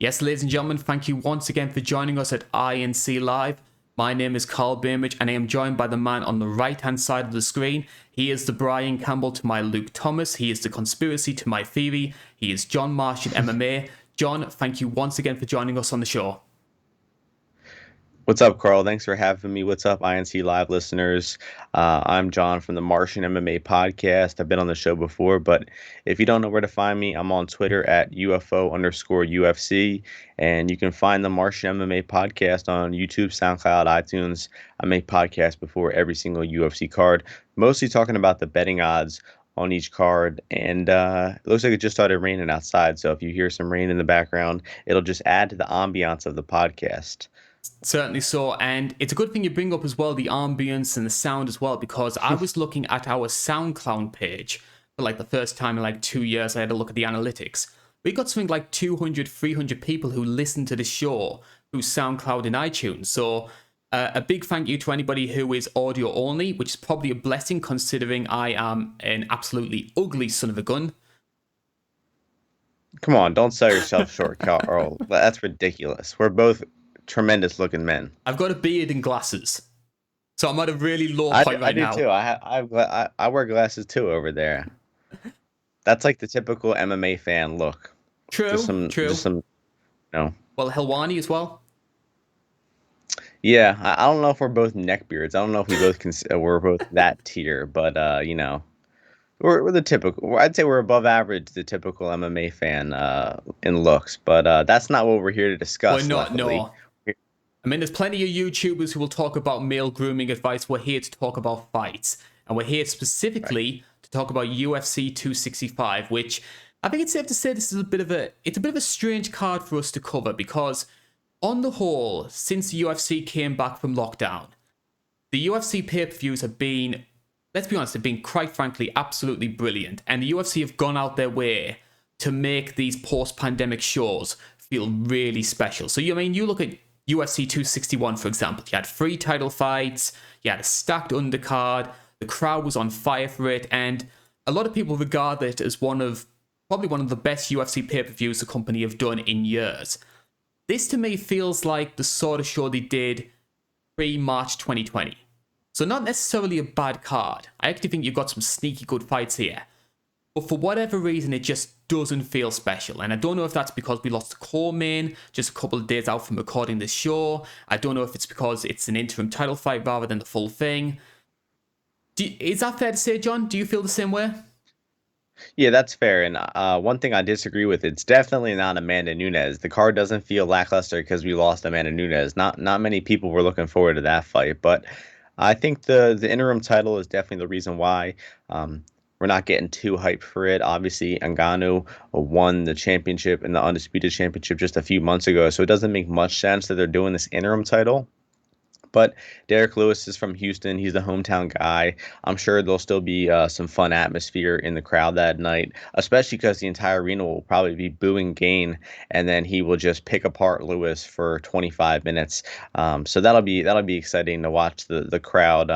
Yes, ladies and gentlemen, thank you once again for joining us at INC Live. My name is Karl Bainbridge, and I am joined by the man on the right-hand side of the screen. He is the Brian Campbell to my Luke Thomas. He is the conspiracy to my theory. He is John Martian MMA. John, thank you once again for joining us on the show. What's up, Karl? Thanks for having me. What's up, INC Live listeners? I'm John from the Martian MMA podcast. I've been on the show before, but if you don't know where to find me, I'm on Twitter at UFO_UFC, and you can find the Martian MMA podcast on YouTube, SoundCloud, iTunes. I make podcasts before every single UFC card, mostly talking about the betting odds on each card, and it looks like it just started raining outside, so if you hear some rain in the background, it'll just add to the ambiance of the podcast. Certainly so, and it's a good thing you bring up as well the ambience and the sound as well, because I was looking at our SoundCloud page for like the first time in like 2 years. I had a look at the analytics. We got something like 200, 300 people who listen to the show through SoundCloud and iTunes. So a big thank you to anybody who is audio only, which is probably a blessing considering I am an absolutely ugly son of a gun. Come on, don't sell yourself short, Carl. That's ridiculous. We're both tremendous looking men. I've got a beard and glasses, so I'm at a really low point I right do now. too. I wear glasses too over there. That's like the typical MMA fan look. True. Just some, Well, Helwani as well. Yeah, I don't know if we're both neckbeards. I don't know if we both we're both that tier, but we're the typical. I'd say we're above average, the typical MMA fan in looks, but that's not what we're here to discuss. We're not. Luckily. No. I mean, there's plenty of YouTubers who will talk about male grooming advice. We're here to talk about fights. And we're here specifically to talk about UFC 265, which I think it's safe to say this is a bit of a strange card for us to cover, because on the whole, since the UFC came back from lockdown, the UFC pay-per-views have been, let's be honest, they've been quite frankly absolutely brilliant. And the UFC have gone out their way to make these post-pandemic shows feel really special. So, you look at UFC 261, for example. You had 3 title fights, you had a stacked undercard, the crowd was on fire for it, and a lot of people regard it as probably one of the best UFC pay-per-views the company have done in years. This to me feels like the sort of show they did pre-March 2020. So not necessarily a bad card. I actually think you've got some sneaky good fights here. But for whatever reason, it just doesn't feel special. And I don't know if that's because we lost the core main just a couple of days out from recording this show. I don't know if it's because it's an interim title fight rather than the full thing. Is that fair to say, John? Do you feel the same way? Yeah, that's fair. And one thing I disagree with, it's definitely not Amanda Nunes. The card doesn't feel lackluster because we lost Amanda Nunes. Not many people were looking forward to that fight, but I think the interim title is definitely the reason why. We're not getting too hyped for it. Obviously, Ngannou won the championship and the Undisputed Championship just a few months ago, so it doesn't make much sense that they're doing this interim title. But Derrick Lewis is from Houston. He's the hometown guy. I'm sure there'll still be some fun atmosphere in the crowd that night, especially because the entire arena will probably be booing Gane, and then he will just pick apart Lewis for 25 minutes. So that'll be exciting to watch the crowd.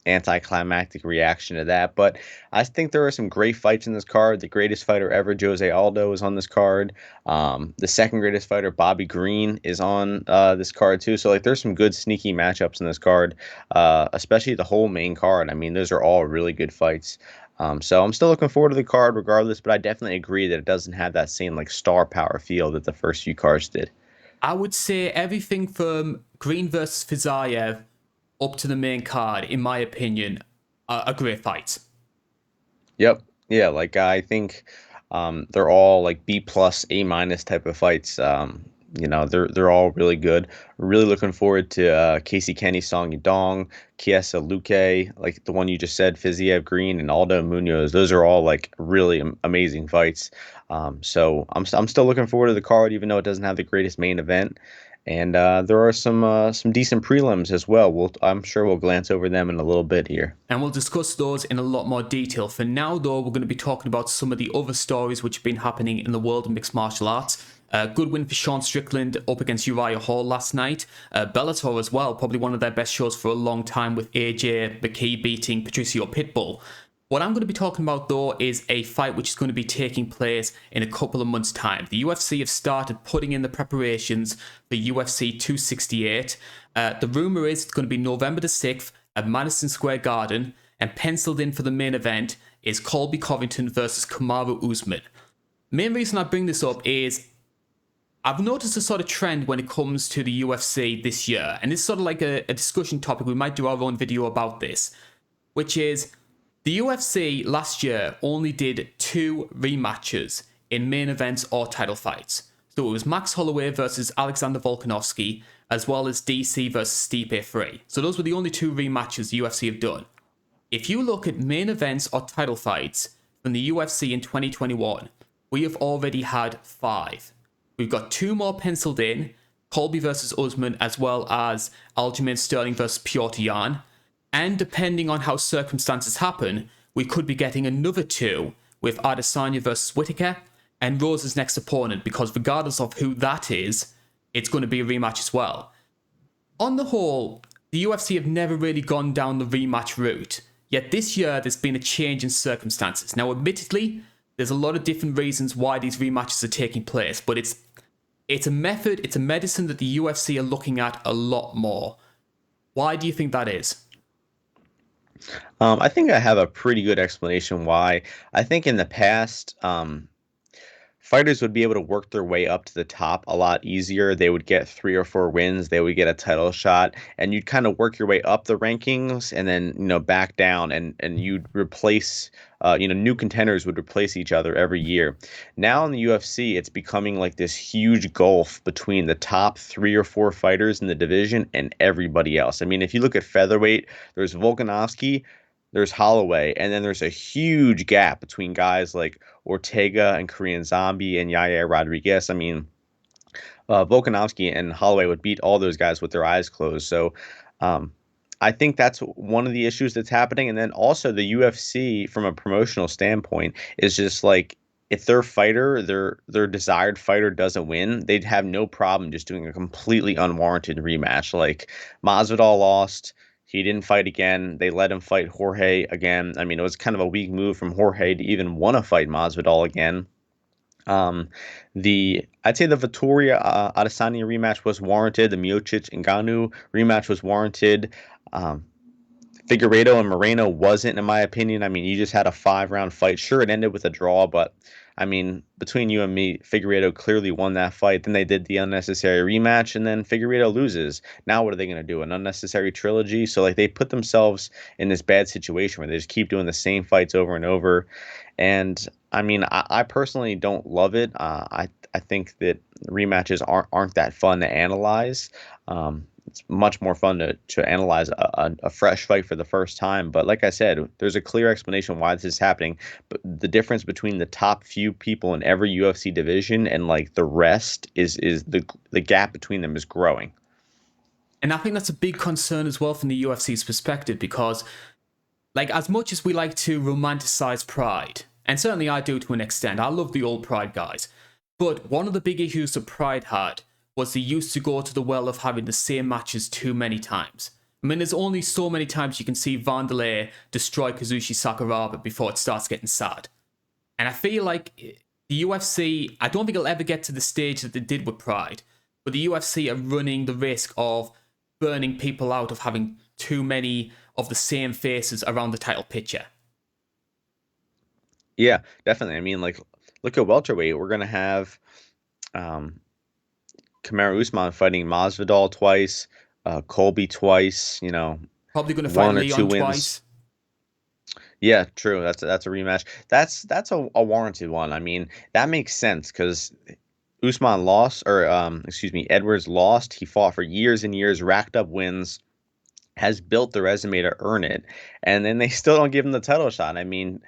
Anticlimactic reaction to that. But I think there are some great fights in this card. The greatest fighter ever, Jose Aldo, is on this card. The second greatest fighter, Bobby Green, is on this card too. So there's some good sneaky matchups in this card, especially the whole main card. I mean, those are all really good fights. So I'm still looking forward to the card regardless, but I definitely agree that it doesn't have that same star power feel that the first few cards did. I would say everything from Green versus Fiziev up to the main card, in my opinion, are great fights. Yep. Yeah, I think they're all B plus, A minus type of fights. They're all really good. Really looking forward to Casey Kenny, Song Yadong, Chiesa, Luque, the one you just said, Fiziev, Green, and Aldo Munhoz. Those are all really amazing fights. So I'm still looking forward to the card, even though it doesn't have the greatest main event. And there are some decent prelims as well. I'm sure we'll glance over them in a little bit here. And we'll discuss those in a lot more detail. For now, though, we're going to be talking about some of the other stories which have been happening in the world of mixed martial arts. Good win for Sean Strickland up against Uriah Hall last night. Bellator as well, probably one of their best shows for a long time, with AJ McKee beating Patricio Pitbull. What I'm going to be talking about, though, is a fight which is going to be taking place in a couple of months' time. The UFC have started putting in the preparations for UFC 268. The rumour is it's going to be November the 6th at Madison Square Garden, and penciled in for the main event is Colby Covington versus Kamaru Usman. Main reason I bring this up is I've noticed a sort of trend when it comes to the UFC this year, and it's sort of like a discussion topic. We might do our own video about this, which is the UFC last year only did 2 rematches in main events or title fights. So it was Max Holloway versus Alexander Volkanovski, as well as DC versus Stipe 3. So those were the only 2 rematches the UFC have done. If you look at main events or title fights from the UFC in 2021, we have already had 5. We've got 2 more penciled in, Colby versus Usman, as well as Aljamain Sterling versus Piotr Jan. And depending on how circumstances happen, we could be getting another 2 with Adesanya versus Whittaker and Rose's next opponent, because regardless of who that is, it's going to be a rematch as well. On the whole, the UFC have never really gone down the rematch route, yet this year there's been a change in circumstances. Now, admittedly, there's a lot of different reasons why these rematches are taking place, but it's a method, it's a medicine that the UFC are looking at a lot more. Why do you think that is? I think I have a pretty good explanation why. I think in the past, fighters would be able to work their way up to the top a lot easier. They would get 3 or 4 wins. They would get a title shot, and you'd kind of work your way up the rankings, and then back down, and you'd replace. New contenders would replace each other every year. Now in the UFC, it's becoming like this huge gulf between the top 3 or 4 fighters in the division and everybody else. I mean, if you look at featherweight, there's Volkanovski, there's Holloway, and then there's a huge gap between guys like Ortega and Korean Zombie and Yaya Rodriguez. I mean, Volkanovski and Holloway would beat all those guys with their eyes closed. So I think that's one of the issues that's happening. And then also the UFC, from a promotional standpoint, is just like, if their fighter, their desired fighter doesn't win, they'd have no problem just doing a completely unwarranted rematch. Like Masvidal lost. He didn't fight again. They let him fight Jorge again. I mean, it was kind of a weak move from Jorge to even want to fight Masvidal again. I'd say the Vittoria Adesanya rematch was warranted. The Miocic Ngannou rematch was warranted. Figueiredo and Moreno wasn't, in my opinion. I mean, you just had a 5-round fight. Sure, it ended with a draw, but I mean, between you and me, Figueiredo clearly won that fight. Then they did the unnecessary rematch, and then Figueiredo loses. Now what are they going to do? An unnecessary trilogy? So like, they put themselves in this bad situation where they just keep doing the same fights over and over. And I mean, I personally don't love it. I think that rematches aren't that fun to analyze. It's much more fun to analyze a fresh fight for the first time. But like I said, there's a clear explanation why this is happening. But the difference between the top few people in every UFC division and like the rest is the gap between them is growing. And I think that's a big concern as well from the UFC's perspective, because like, as much as we like to romanticize Pride, and certainly I do to an extent, I love the old Pride guys, but one of the big issues that Pride had was they used to go to the well of having the same matches too many times. I mean, there's only so many times you can see Vanderlei destroy Kazushi Sakuraba before it starts getting sad. And I feel like the UFC, I don't think it'll ever get to the stage that they did with Pride, but the UFC are running the risk of burning people out of having too many of the same faces around the title picture. Yeah, definitely. I mean, like, look at welterweight. We're gonna have Kamaru Usman fighting Masvidal twice, Colby twice. Probably going to fight 1 or 2 Leon wins. twice. Yeah, true. That's a rematch. That's a warranted one. I mean, that makes sense because Usman lost, or Edwards lost. He fought for years and years, racked up wins, has built the resume to earn it, and then they still don't give him the title shot. I mean,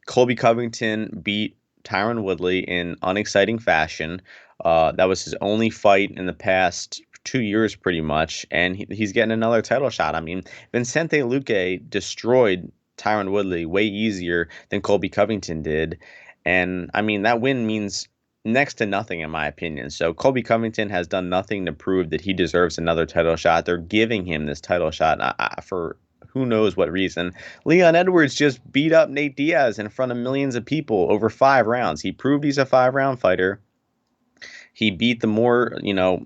Colby Covington beat Tyron Woodley in unexciting fashion. That was his only fight in the past 2 years, pretty much, and he's getting another title shot. I mean, Vicente Luque destroyed Tyron Woodley way easier than Colby Covington did, and I mean, that win means next to nothing in my opinion. So Colby Covington has done nothing to prove that he deserves another title shot. They're giving him this title shot for who knows what reason. Leon Edwards just beat up Nate Diaz in front of millions of people over 5 rounds. He proved he's a 5-round fighter. He beat the more,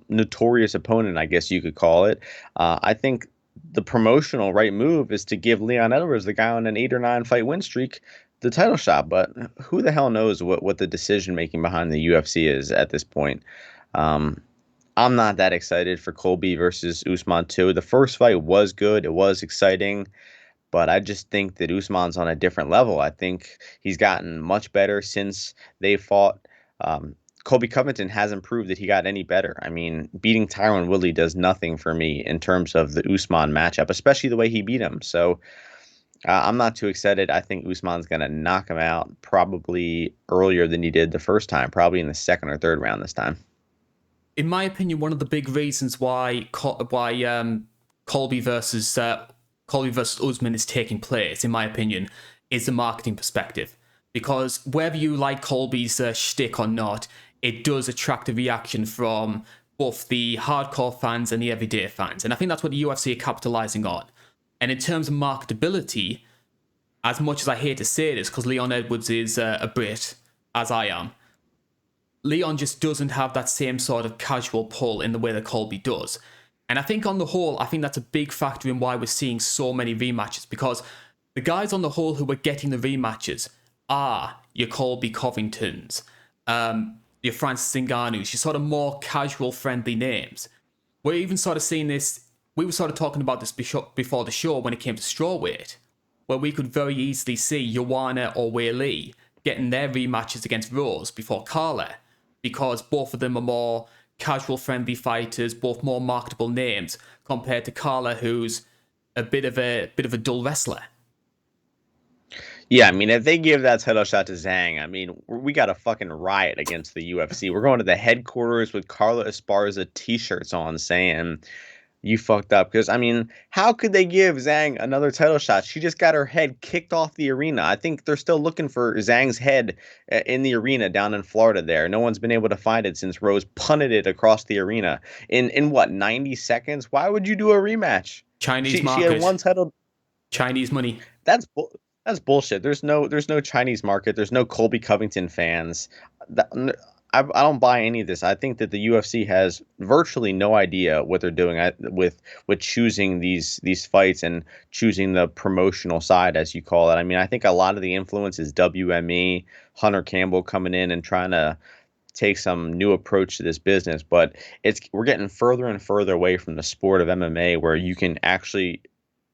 notorious opponent, I guess you could call it. I think the promotional right move is to give Leon Edwards, the guy on an 8 or 9 fight win streak, the title shot. But who the hell knows what the decision making behind the UFC is at this point. I'm not that excited for Colby versus Usman II. The first fight was good. It was exciting. But I just think that Usman's on a different level. I think he's gotten much better since they fought. Colby Covington hasn't proved that he got any better. I mean, beating Tyron Woodley does nothing for me in terms of the Usman matchup, especially the way he beat him. So I'm not too excited. I think Usman's going to knock him out probably earlier than he did the first time, probably in the second or third round this time. In my opinion, one of the big reasons why Colby versus Usman is taking place, in my opinion, is the marketing perspective. Because whether you like Colby's shtick or not, it does attract a reaction from both the hardcore fans and the everyday fans. And I think that's what the UFC are capitalizing on. And in terms of marketability, as much as I hate to say this, because Leon Edwards is a Brit, as I am, Leon just doesn't have that same sort of casual pull in the way that Colby does. And I think on the whole, I think that's a big factor in why we're seeing so many rematches, because the guys on the whole who are getting the rematches are your Colby Covingtons, your Francis Ngannou's, your sort of more casual, friendly names. We're even sort of seeing this, we were sort of talking about this before the show when it came to strawweight, where we could very easily see Joanna or Weili getting their rematches against Rose before Karl, because both of them are more casual, friendly fighters, both more marketable names, compared to Karl, who's a bit of a dull wrestler. Yeah, I mean, if they give that title shot to Zhang, I mean, we got a fucking riot against the UFC. We're going to the headquarters with Carla Esparza t-shirts on saying, you fucked up. Because, I mean, how could they give Zhang another title shot? She just got her head kicked off the arena. I think they're still looking for Zhang's head in the arena down in Florida there. No one's been able to find it since Rose punted it across the arena. In what, 90 seconds? Why would you do a rematch? Chinese market. She had one title. Chinese money. That's bullshit. There's no Chinese market. There's no Colby Covington fans. I don't buy any of this. I think that the UFC has virtually no idea what they're doing with choosing these fights and choosing the promotional side, as you call it. I mean, I think a lot of the influence is WME, Hunter Campbell coming in and trying to take some new approach to this business. But we're getting further and further away from the sport of MMA, where you can actually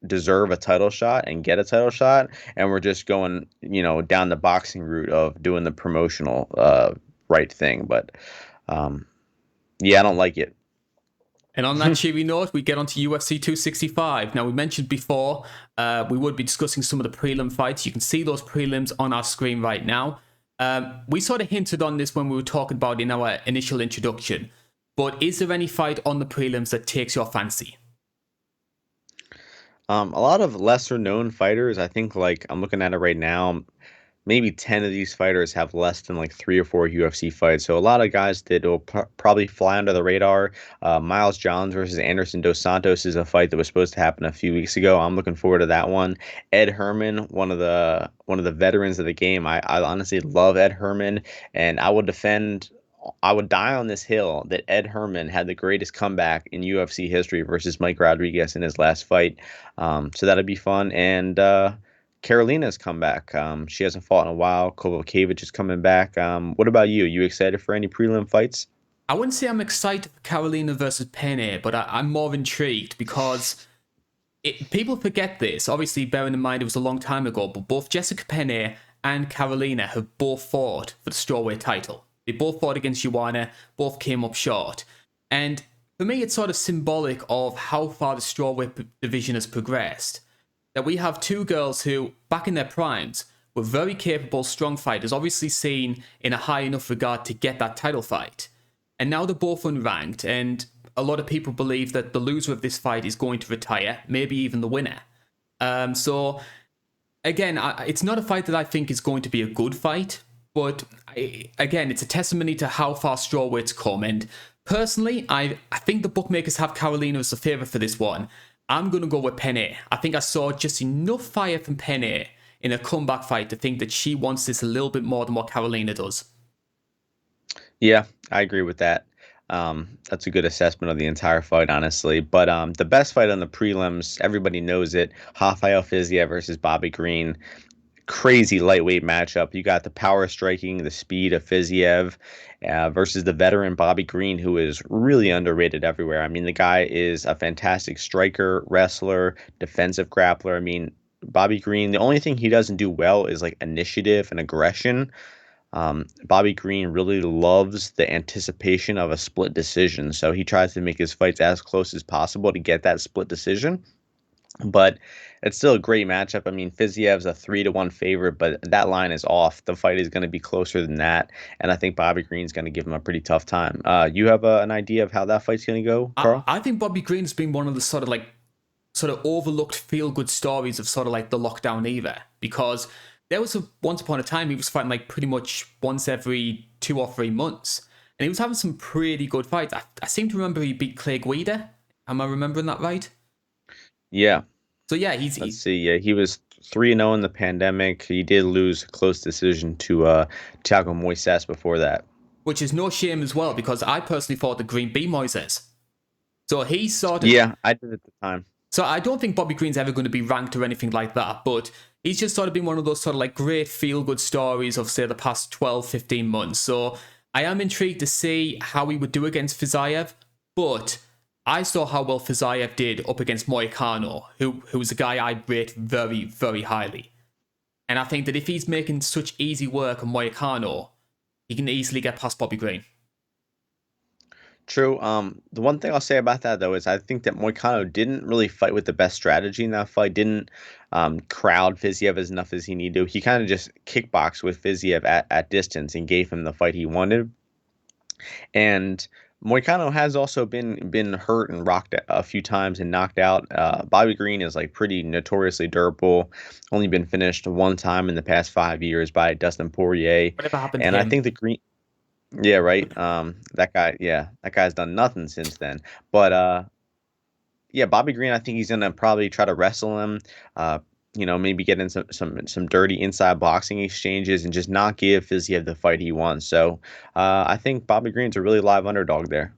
deserve a title shot and get a title shot, and we're just going down the boxing route of doing the promotional right thing. But yeah, I don't like it. And on that cheery note, we get on to UFC 265. Now, we mentioned before we would be discussing some of the prelim fights. You can see those prelims on our screen right now. We sort of hinted on this when we were talking about it in our initial introduction, but is there any fight on the prelims that takes your fancy? A lot of lesser known fighters. I think, like, I'm looking at it right now, maybe 10 of these fighters have less than like 3 or 4 UFC fights. So a lot of guys that will probably fly under the radar. Miles Johns versus Anderson Dos Santos is a fight that was supposed to happen a few weeks ago. I'm looking forward to that one. Ed Herman, one of the veterans of the game. I honestly love Ed Herman, and I would die on this hill that Ed Herman had the greatest comeback in UFC history versus Mike Rodriguez in his last fight. So that'd be fun. And Carolina's come back. She hasn't fought in a while. Kovacevic is coming back. What about you? You excited for any prelim fights? I wouldn't say I'm excited for Carolina versus Penne, but I'm more intrigued because people forget this. Obviously, bearing in mind it was a long time ago, but both Jessica Penne and Carolina have both fought for the strawweight title. They both fought against Joanna, both came up short. And for me, it's sort of symbolic of how far the strawweight division has progressed. That we have two girls who, back in their primes, were very capable, strong fighters, obviously seen in a high enough regard to get that title fight. And now they're both unranked, and a lot of people believe that the loser of this fight is going to retire, maybe even the winner. So, again, it's not a fight that I think is going to be a good fight, but again, it's a testimony to how far strawweight's come. And personally, I think the bookmakers have Carolina as the favourite for this one. I'm going to go with Penne. I think I saw just enough fire from Penne in a comeback fight to think that she wants this a little bit more than what Carolina does. Yeah, I agree with that. That's a good assessment of the entire fight, honestly. But the best fight on the prelims, everybody knows it. Rafael Fiziev versus Bobby Green. Crazy lightweight matchup. You got the power striking, the speed of Fiziev versus the veteran Bobby Green, who is really underrated everywhere. I mean, the guy is a fantastic striker, wrestler, defensive grappler. I mean, Bobby Green, the only thing he doesn't do well is like initiative and aggression. Bobby Green really loves the anticipation of a split decision, so he tries to make his fights as close as possible to get that split decision. But it's still a great matchup. I mean, Fiziev's a 3-1 favorite, but that line is off. The fight is going to be closer than that, and I think Bobby Green's going to give him a pretty tough time. You have an idea of how that fight's going to go, Karl? I think Bobby Green's been one of the sort of overlooked feel-good stories of sort of like the lockdown era, because there was once upon a time he was fighting like pretty much once every 2 or 3 months, and he was having some pretty good fights. I seem to remember he beat Clay Guida. Am I remembering that right? Yeah. So yeah, Let's see. Yeah, he was 3-0 in the pandemic. He did lose a close decision to Thiago Moises before that. Which is no shame as well, because I personally thought the Green beat Moises. So he sort of... Yeah, I did at the time. So I don't think Bobby Green's ever going to be ranked or anything like that, but he's just sort of been one of those sort of like great feel-good stories of, say, the past 12, 15 months. So I am intrigued to see how he would do against Fiziev, but I saw how well Fiziev did up against Moicano, who was a guy I rate very, very highly. And I think that if he's making such easy work on Moicano, he can easily get past Bobby Green. True. The one thing I'll say about that, though, is I think that Moicano didn't really fight with the best strategy in that fight, didn't crowd Fiziev as enough as he needed to. He kind of just kickboxed with Fiziev at distance and gave him the fight he wanted. And Moicano has also been hurt and rocked a few times and knocked out. Bobby Green is like pretty notoriously durable. Only been finished one time in the past 5 years by Dustin Poirier. Whatever happened And to I him? think the Green, yeah, right. That guy's done nothing since then. But yeah, Bobby Green, I think he's gonna probably try to wrestle him. Maybe get in some dirty inside boxing exchanges and just not give Fiziev the fight he wants. So I think Bobby Green's a really live underdog there.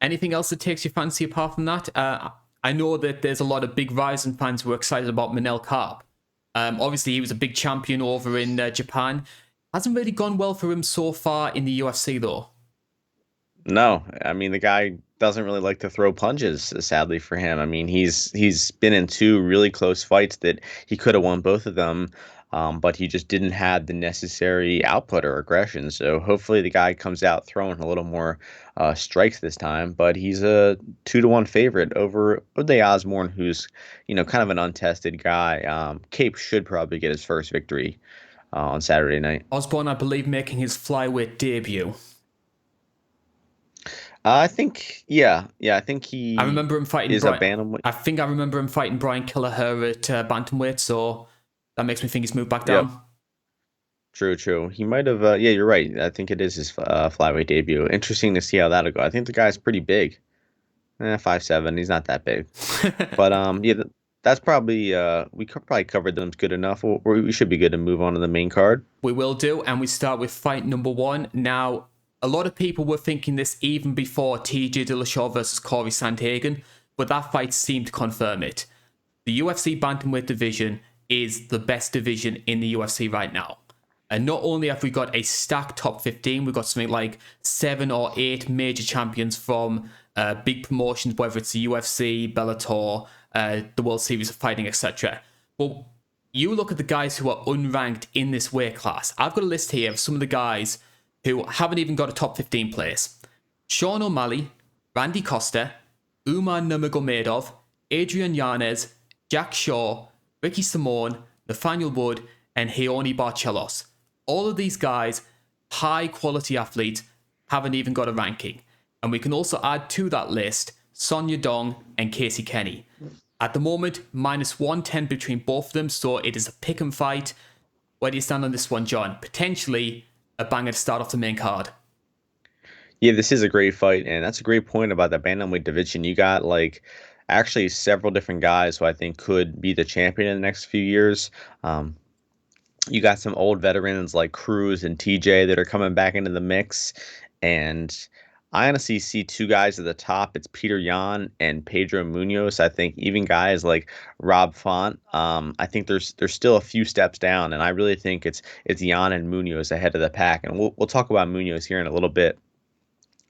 Anything else that takes your fancy apart from that? I know that there's a lot of big Ryzen fans who are excited about Manel Kape. Obviously, he was a big champion over in Japan. Hasn't really gone well for him so far in the UFC, though. No, I mean, the guy doesn't really like to throw punches, sadly for him. I mean, he's been in 2 really close fights that he could have won both of them, but he just didn't have the necessary output or aggression. So hopefully the guy comes out throwing a little more strikes this time. But he's a 2-1 favorite over Ode Osborne, who's kind of an untested guy. Kape should probably get his first victory on Saturday night. Osborne, I believe, making his flyweight debut. I think, yeah. I think I remember him fighting. A bantamweight. I think I remember him fighting Brian Kelleher at bantamweight, so that makes me think he's moved back down. Yep. True. He might have. Yeah, you're right. I think it is his flyweight debut. Interesting to see how that'll go. I think the guy's pretty big. 5'7". He's not that big, but yeah. That's probably we probably covered them good enough. We should be good to move on to the main card. We will do, and we start with fight number 1 now. A lot of people were thinking this even before TJ Dillashaw versus Corey Sandhagen, but that fight seemed to confirm it. The UFC bantamweight division is the best division in the UFC right now. And not only have we got a stacked top 15, we've got something like 7 or 8 major champions from big promotions, whether it's the UFC, Bellator, the World Series of Fighting, etc. But you look at the guys who are unranked in this weight class. I've got a list here of some of the guys who haven't even got a top 15 place. Sean O'Malley, Randy Costa, Umar Nurmagomedov, Adrian Yanez, Jack Shaw, Ricky Simone, Nathaniel Wood, and Heoni Barcelos. All of these guys, high quality athletes, haven't even got a ranking. And we can also add to that list Sonia Dong and Casey Kenny. At the moment, minus 110 between both of them, so it is a pick and fight. Where do you stand on this one, John? Potentially a banger to start off the main card. Yeah, this is a great fight, and that's a great point about the bantamweight division. You got like actually several different guys who I think could be the champion in the next few years. Um, you got some old veterans like Cruz and TJ that are coming back into the mix. And I honestly see two guys at the top. It's Peter Yan and Pedro Munhoz. I think even guys like Rob Font, I think there's still a few steps down, and I really think it's Yan and Munhoz ahead of the pack. And we'll talk about Munhoz here in a little bit.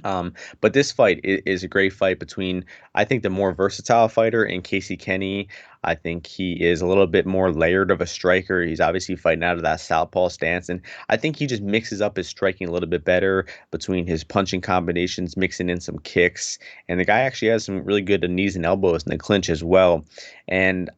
But this fight is a great fight between, I think, the more versatile fighter in Casey Kenny. I think he is a little bit more layered of a striker. He's obviously fighting out of that southpaw stance, and I think he just mixes up his striking a little bit better between his punching combinations, mixing in some kicks. And the guy actually has some really good knees and elbows in the clinch as well. And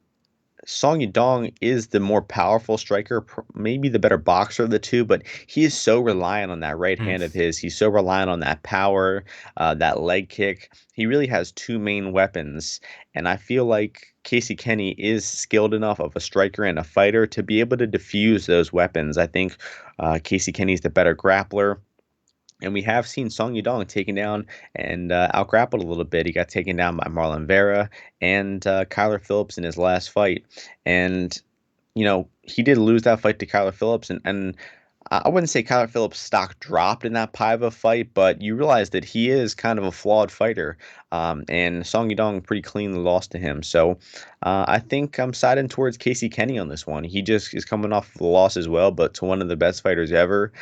Song Yadong is the more powerful striker, maybe the better boxer of the two, but he is so reliant on that right hand of his. He's so reliant on that power, that leg kick. He really has two main weapons, and I feel like Casey Kenny is skilled enough of a striker and a fighter to be able to diffuse those weapons. I think Casey Kenny's the better grappler. And we have seen Song Yadong taken down and out-grappled a little bit. He got taken down by Marlon Vera and Kyler Phillips in his last fight. And, he did lose that fight to Kyler Phillips. And I wouldn't say Kyler Phillips' stock dropped in that Paiva fight, but you realize that he is kind of a flawed fighter. And Song Yadong pretty cleanly lost to him. So I think I'm siding towards Casey Kenny on this one. He just is coming off of a loss as well, but to one of the best fighters ever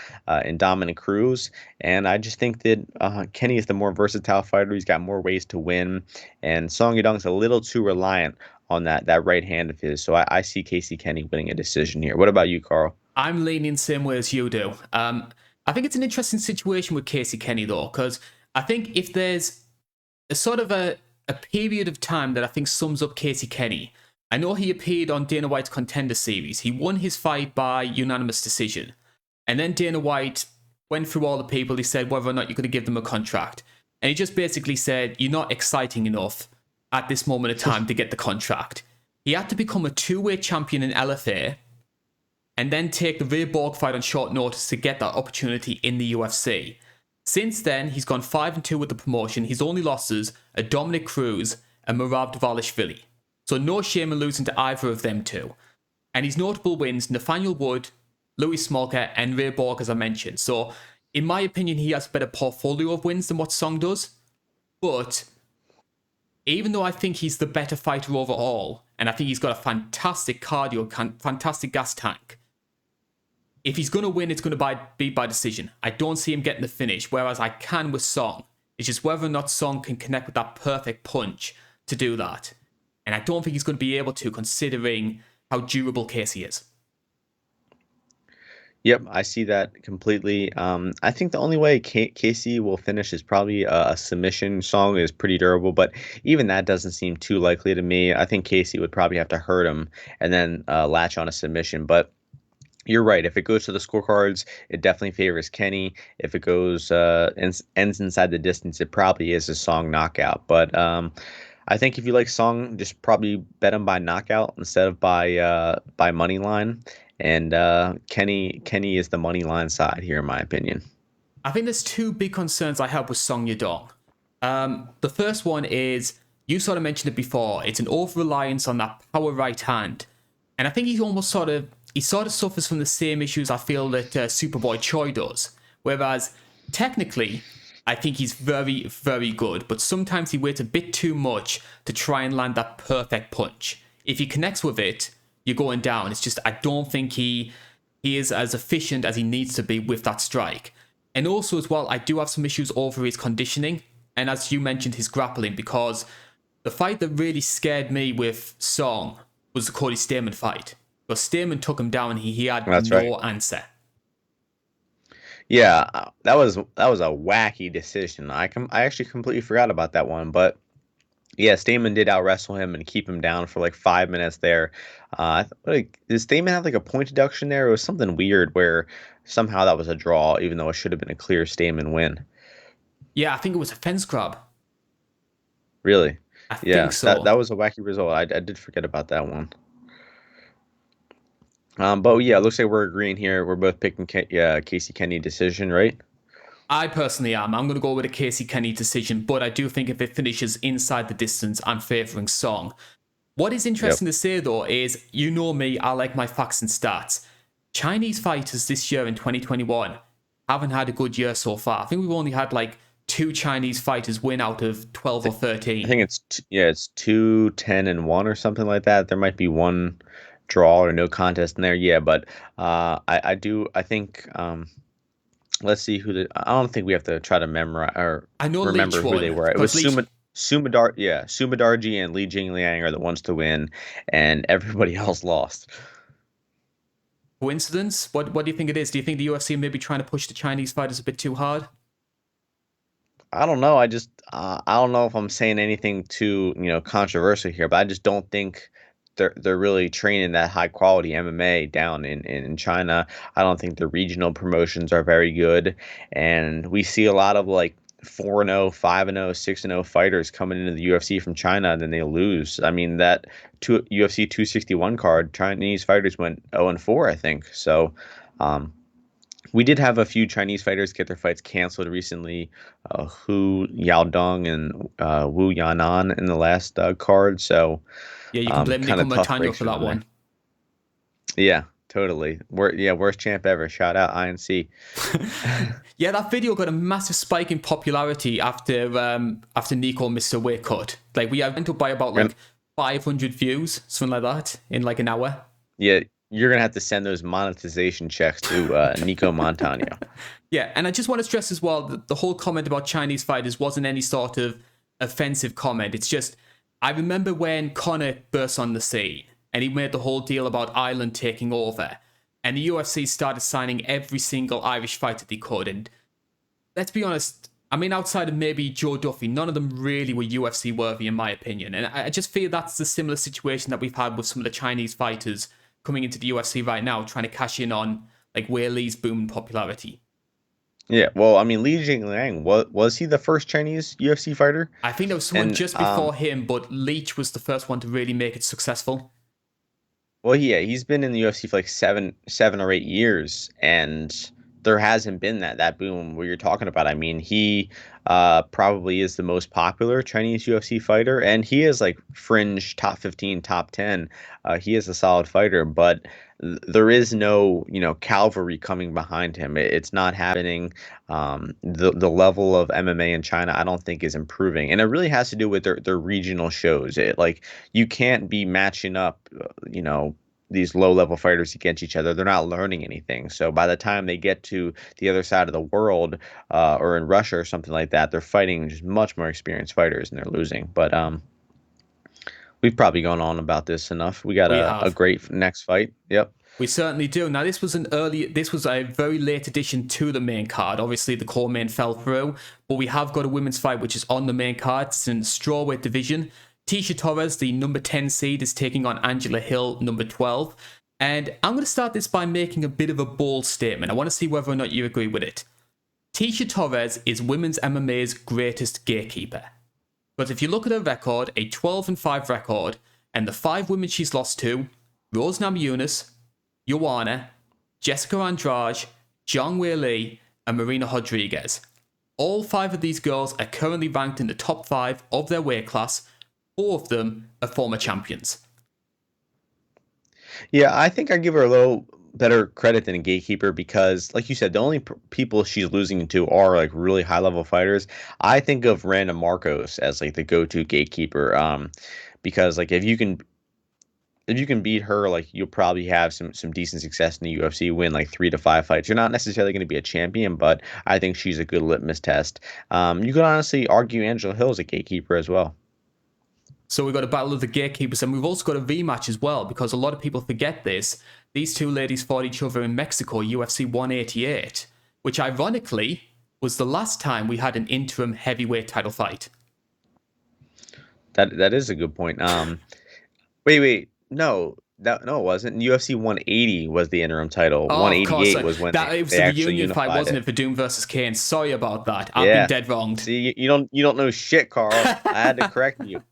in Dominic Cruz. And I just think that Kenny is the more versatile fighter. He's got more ways to win. And Song Yadong's a little too reliant on that right hand of his. So I see Casey Kenny winning a decision here. What about you, Karl? I'm leaning the same way as you do. I think it's an interesting situation with Casey Kenny, though, because I think if there's a sort of a period of time that I think sums up Casey Kenny, I know he appeared on Dana White's Contender Series. He won his fight by unanimous decision. And then Dana White went through all the people. He said whether or not you're going to give them a contract. And he just basically said, you're not exciting enough at this moment of time to get the contract. He had to become a two-way champion in LFA and then take the Ray Borg fight on short notice to get that opportunity in the UFC. Since then, he's gone 5-2 with the promotion. His only losses are Dominic Cruz and Merab Dvalishvili. So no shame in losing to either of them two. And his notable wins, Nathaniel Wood, Louis Smolka, and Ray Borg, as I mentioned. So, in my opinion, he has a better portfolio of wins than what Song does. But even though I think he's the better fighter overall, and I think he's got a fantastic cardio, fantastic gas tank, if he's going to win, it's going to be by decision. I don't see him getting the finish, whereas I can with Song. It's just whether or not Song can connect with that perfect punch to do that. And I don't think he's going to be able to, considering how durable Casey is. Yep, I see that completely. I think the only way Casey will finish is probably a submission. Song is pretty durable, but even that doesn't seem too likely to me. I think Casey would probably have to hurt him and then latch on a submission. But you're right. If it goes to the scorecards, it definitely favors Kenny. If it goes ends inside the distance, it probably is a Song knockout. But I think if you like Song, just probably bet him by knockout instead of by money line. And Kenny is the money line side here, in my opinion. I think there's two big concerns I have with Song Yadong. The first one is, you sort of mentioned it before, it's an over-reliance on that power right hand. And I think he sort of suffers from the same issues I feel that Superboy Choi does. Whereas, technically, I think he's very, very good, but sometimes he waits a bit too much to try and land that perfect punch. If he connects with it, you're going down. It's just, I don't think he is as efficient as he needs to be with that strike. And also as well, I do have some issues over his conditioning, and as you mentioned, his grappling, because the fight that really scared me with Song was the Cody Stamann fight. Because Stamann took him down and he had no answer. Yeah, that was a wacky decision. I actually completely forgot about that one, but yeah, Stamann did out wrestle him and keep him down for like 5 minutes there. Did Stamann have like a point deduction there? It was something weird where somehow that was a draw, even though it should have been a clear Stamann win. Yeah, I think it was a fence grab. Really? I think so. That was a wacky result. I did forget about that one. But yeah, it looks like we're agreeing here. We're both picking Casey Kenny decision, right? I personally am. I'm going to go with a Casey Kenny decision, but I do think if it finishes inside the distance, I'm favouring Song. What is Yep. interesting to say, though, is you know me, I like my facts and stats. Chinese fighters this year in 2021 haven't had a good year so far. I think we've only had like 2 Chinese fighters win out of 12 or I 13. think it's 2-10-1 or something like that. There might be one draw or no contest in there. Yeah, but I think let's see who the I don't think we have to try to memorize or I know remember Leach who they won, were. It was because Leach... Sumadarji and Li Jingliang are the ones to win, and everybody else lost. Coincidence? What do you think it is? Do you think the UFC may be trying to push the Chinese fighters a bit too hard? I don't know. I don't know if I'm saying anything too, controversial here, but I just don't think they're really training that high quality MMA down in China. I don't think the regional promotions are very good, and we see a lot of like 4-0, 5-0, 6-0 fighters coming into the UFC from China, and then they lose. I mean that UFC 261 card, Chinese fighters went 0-4, I think. So. We did have a few Chinese fighters get their fights canceled recently, Hu Yaodong and Wu Yanan in the last card. So Yeah, you can blame kind Nico of tough Montano breaks for for that them there. one. Yeah, totally. Worst champ ever. Shout out INC. Yeah, that video got a massive spike in popularity after Nico missed a weight cut. Like we went up by about like 500 views, something like that, in like an hour. Yeah, you're gonna have to send those monetization checks to Nico Montano. Yeah, and I just want to stress as well that the whole comment about Chinese fighters wasn't any sort of offensive comment. It's just, I remember when Conor burst on the scene and he made the whole deal about Ireland taking over, and the UFC started signing every single Irish fighter they could. And let's be honest, I mean, outside of maybe Joe Duffy, none of them really were UFC worthy, in my opinion. And I just feel that's the similar situation that we've had with some of the Chinese fighters coming into the UFC right now, trying to cash in on like Wei Li's booming popularity. Yeah, well, I mean, Li Jingliang was he the first Chinese UFC fighter? I think there was someone And just before him, but Leach was the first one to really make it successful. Well, yeah, he's been in the UFC for like 7 or 8 years, and there hasn't been that boom where you're talking about. I mean, he probably is the most popular Chinese UFC fighter, and he is like fringe top 15, top 10. He is a solid fighter, but there is no, cavalry coming behind him. It's not happening. The level of MMA in China, I don't think, is improving, and it really has to do with their regional shows. Like you can't be matching up, these low level fighters against each other. They're not learning anything. So by the time they get to the other side of the world, or in Russia or something like that, they're fighting just much more experienced fighters and they're losing. But we've probably gone on about this enough. We got We a have. great next fight. Yep. We certainly do. Now, this was a very late addition to the main card. Obviously, the core main fell through, but we have got a women's fight which is on the main card. It's in the strawweight division. Tisha Torres, the number 10 seed, is taking on Angela Hill, number 12. And I'm going to start this by making a bit of a bold statement. I want to see whether or not you agree with it. Tisha Torres is women's MMA's greatest gatekeeper. But if you look at her record, a 12-5 record, and the 5 women she's lost to, Rose Namajunas, Joanna, Jessica Andrade, Zhang Weili, and Marina Rodriguez. All 5 of these girls are currently ranked in the top 5 of their weight class. 4 of them are former champions. Yeah, I think I give her a little better credit than a gatekeeper because, like you said, the only people she's losing to are like really high level fighters. I think of Randa Marcos as like the go-to gatekeeper, because like if you can beat her, like you'll probably have some decent success in the UFC, win like 3 to 5 fights. You're not necessarily going to be a champion, but I think she's a good litmus test. You could honestly argue Angela Hill is a gatekeeper as well. So we've got a battle of the gatekeepers, and we've also got a rematch as well, because a lot of people forget this. These 2 ladies fought each other in Mexico, UFC 188, which ironically was the last time we had an interim heavyweight title fight. That is a good point. Wait, no, no, it wasn't. UFC 180 was the interim title. Oh, of course. 188 was when That it was they the actually reunion fight, unified wasn't it. it, for Doom versus Kane? Sorry about that. I've been Yeah. dead wronged. See, you don't know shit, Carl. I had to correct you.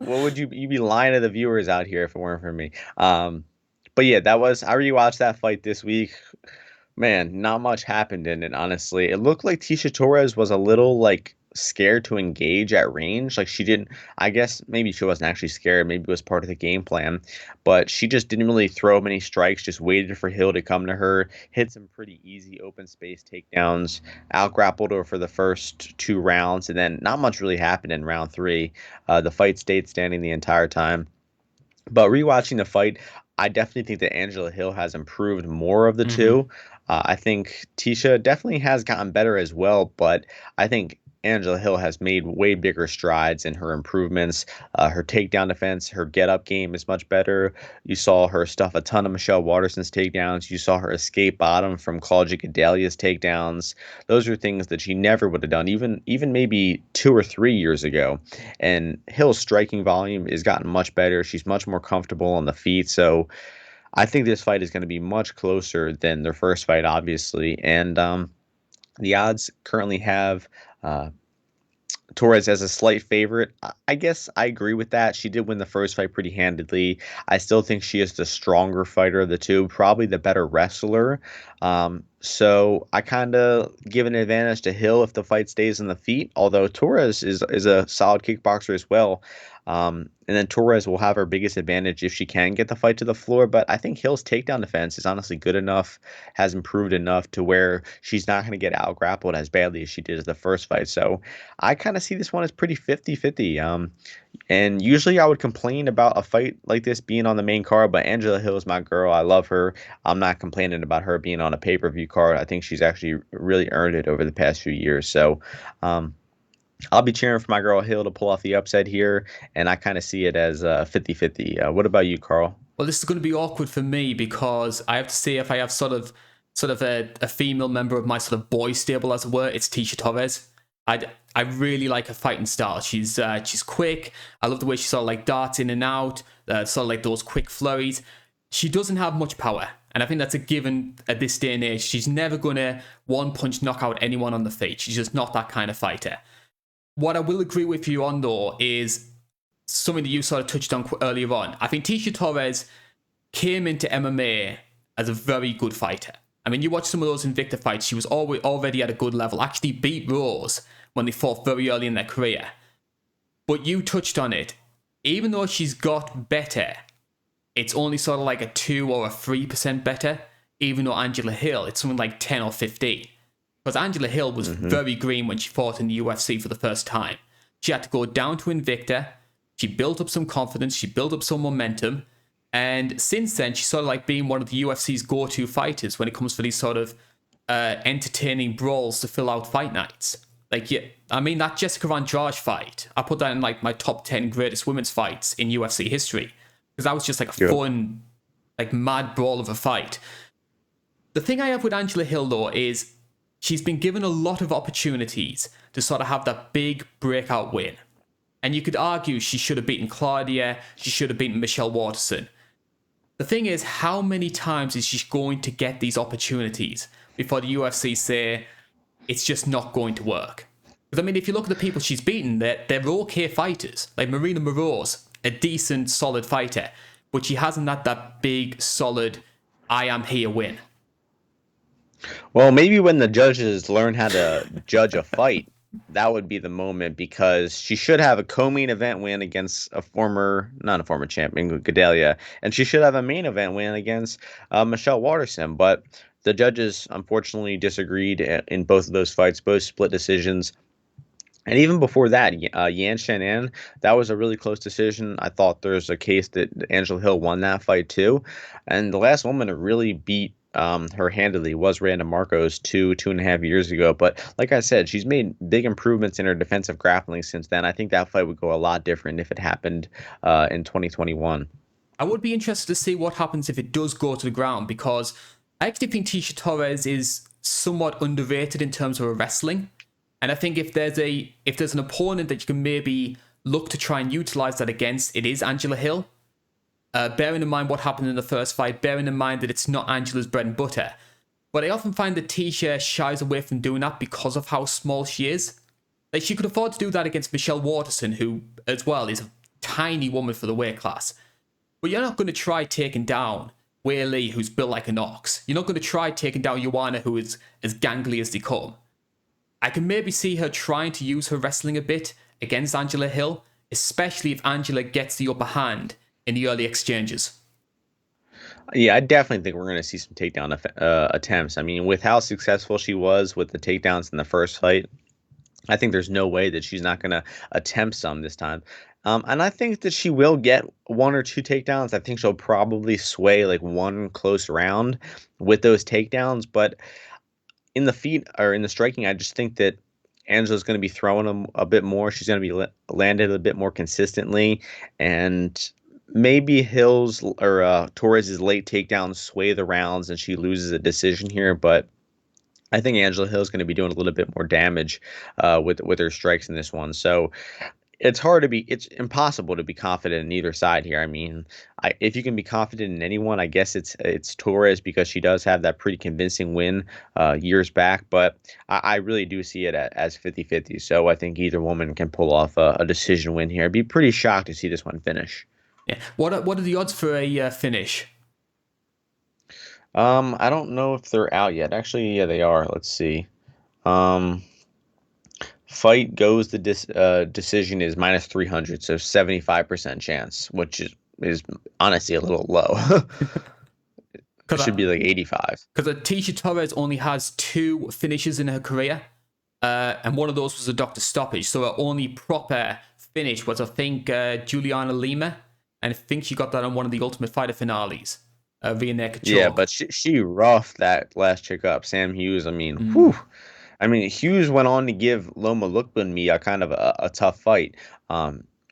What would you'd be lying to the viewers out here if it weren't for me? But yeah, I rewatched that fight this week. Man, not much happened in it, honestly. It looked like Tisha Torres was a little like scared to engage at range. Like she didn't, I guess maybe she wasn't actually scared. Maybe it was part of the game plan, but she just didn't really throw many strikes, just waited for Hill to come to her, hit some pretty easy open space takedowns, out grappled her for the first 2 rounds, and then not much really happened in round three. The fight stayed standing the entire time. But rewatching the fight, I definitely think that Angela Hill has improved more of the Hmm. two. I think Tisha definitely has gotten better as well, but I think Angela Hill has made way bigger strides in her improvements. Her takedown defense, her get up game is much better. You saw her stuff a ton of Michelle Waterson's takedowns. You saw her escape bottom from Claudia Gadelia's takedowns. Those are things that she never would have done, even maybe 2 or 3 years ago. And Hill's striking volume has gotten much better. She's much more comfortable on the feet. So I think this fight is going to be much closer than their first fight, obviously. And the odds currently have uh, Torres as a slight favorite. I guess I agree with that. She did win the first fight pretty handedly. I still think she is the stronger fighter of the two, probably the better wrestler. So I kind of give an advantage to Hill if the fight stays on the feet, although Torres is a solid kickboxer as well. And then Torres will have her biggest advantage if she can get the fight to the floor. But I think Hill's takedown defense is honestly good enough, has improved enough to where she's not going to get out grappled as badly as she did as the first fight. So I kind of see this one as pretty 50-50. And usually I would complain about a fight like this being on the main card, but Angela Hill is my girl. I love her. I'm not complaining about her being on a pay-per-view card. I think she's actually really earned it over the past few years. So um, I'll be cheering for my girl Hill to pull off the upset here, and I kind of see it as 50-50. What about you, Carl? Well, this is going to be awkward for me because I have to say if I have sort of a female member of my sort of boy stable, as it were, it's Tisha Torres. I really like her fighting style. She's quick. I love the way she sort of like darts in and out, sort of like those quick flurries. She doesn't have much power, and I think that's a given at this day and age. She's never gonna one punch knock out anyone on the feet. She's just not that kind of fighter. What I will agree with you on though is something that you sort of touched on earlier on. I think Tisha Torres came into MMA as a very good fighter. I mean, you watch some of those Invicta fights, she was already at a good level, actually beat Rose when they fought very early in their career. But you touched on it. Even though she's got better, it's only sort of like a 2 or a 3% better, even though Angela Hill, it's something like 10 or 15. Because Angela Hill was very green when she fought in the UFC for the first time. She had to go down to Invicta. She built up some confidence. She built up some momentum. And since then, she's sort of like being one of the UFC's go-to fighters when it comes to these sort of entertaining brawls to fill out fight nights. Like, yeah, I mean, that Jessica Andrade fight, I put that in like my top 10 greatest women's fights in UFC history. Because that was just like a Yeah. fun, like mad brawl of a fight. The thing I have with Angela Hill, though, is she's been given a lot of opportunities to sort of have that big breakout win. And you could argue she should have beaten Claudia, she should have beaten Michelle Waterson. The thing is, how many times is she going to get these opportunities before the UFC say it's just not going to work? Because I mean, if you look at the people she's beaten, they're okay fighters. Like Marina Moroz, a decent, solid fighter, but she hasn't had that big, solid, I am here win. Well, maybe when the judges learn how to judge a fight, that would be the moment because she should have a co-main event win against not a former champion, Gadelia, and she should have a main event win against Michelle Waterson. But the judges unfortunately disagreed in both of those fights, both split decisions. And even before that, Yan Shannon, that was a really close decision. I thought there's a case that Angela Hill won that fight too. And the last woman to really beat her handily was Randa Marcos 2.5 years ago. But like I said, she's made big improvements in her defensive grappling since then. I think that fight would go a lot different if it happened in 2021. I would be interested to see what happens if it does go to the ground because I actually think Tisha Torres is somewhat underrated in terms of her wrestling. And I think if there's an opponent that you can maybe look to try and utilize that against, it is Angela Hill. Bearing in mind what happened in the first fight, bearing in mind that it's not Angela's bread and butter. But I often find that Tisha shies away from doing that because of how small she is. Like, she could afford to do that against Michelle Waterson, who, as well, is a tiny woman for the weight class. But you're not going to try taking down Weili, who's built like an ox. You're not going to try taking down Joanna, who is as gangly as they come. I can maybe see her trying to use her wrestling a bit against Angela Hill, especially if Angela gets the upper hand in the early exchanges. Yeah, I definitely think we're going to see some takedown attempts. I mean, with how successful she was with the takedowns in the first fight, I think there's no way that she's not going to attempt some this time. And I think that she will get one or two takedowns. I think she'll probably sway like one close round with those takedowns. But in the feet or in the striking, I just think that Angela's going to be throwing them a bit more. She's going to be landed a bit more consistently. And maybe Hill's or Torres's late takedowns sway the rounds and she loses a decision here. But I think Angela Hill is going to be doing a little bit more damage with her strikes in this one. So it's impossible to be confident in either side here. I mean, if you can be confident in anyone, I guess it's Torres because she does have that pretty convincing win years back. But I really do see it as 50-50. So I think either woman can pull off a decision win here. I'd be pretty shocked to see this one finish. Yeah. What are the odds for a finish? I don't know if they're out yet. Actually, yeah, they are. Let's see. Fight goes the decision is minus 300, so 75% chance, which is honestly a little low. It should be like 85. Because Tecia Torres only has 2 finishes in her career, and one of those was a doctor stoppage. So her only proper finish was, I think, Juliana Lima, and I think she got that on one of the Ultimate Fighter finales. Via neck choke. Yeah, but she roughed that last chick up, Sam Hughes. I mean, whew. I mean, Hughes went on to give Loma Lookboonmee a kind of a tough fight.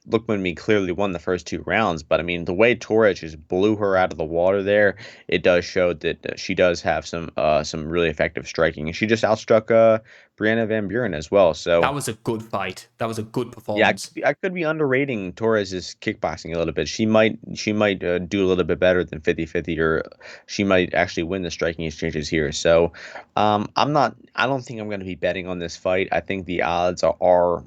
Lookboonmee clearly won the first 2 rounds, but I mean, the way Torres just blew her out of the water there, it does show that she does have some really effective striking, and she just outstruck Brianna Van Buren as well. So that was a good fight. That was a good performance. Yeah, I could be underrating Torres's kickboxing a little bit. She might do a little bit better than 50-50, or she might actually win the striking exchanges here. So I don't think I'm going to be betting on this fight. I think the odds are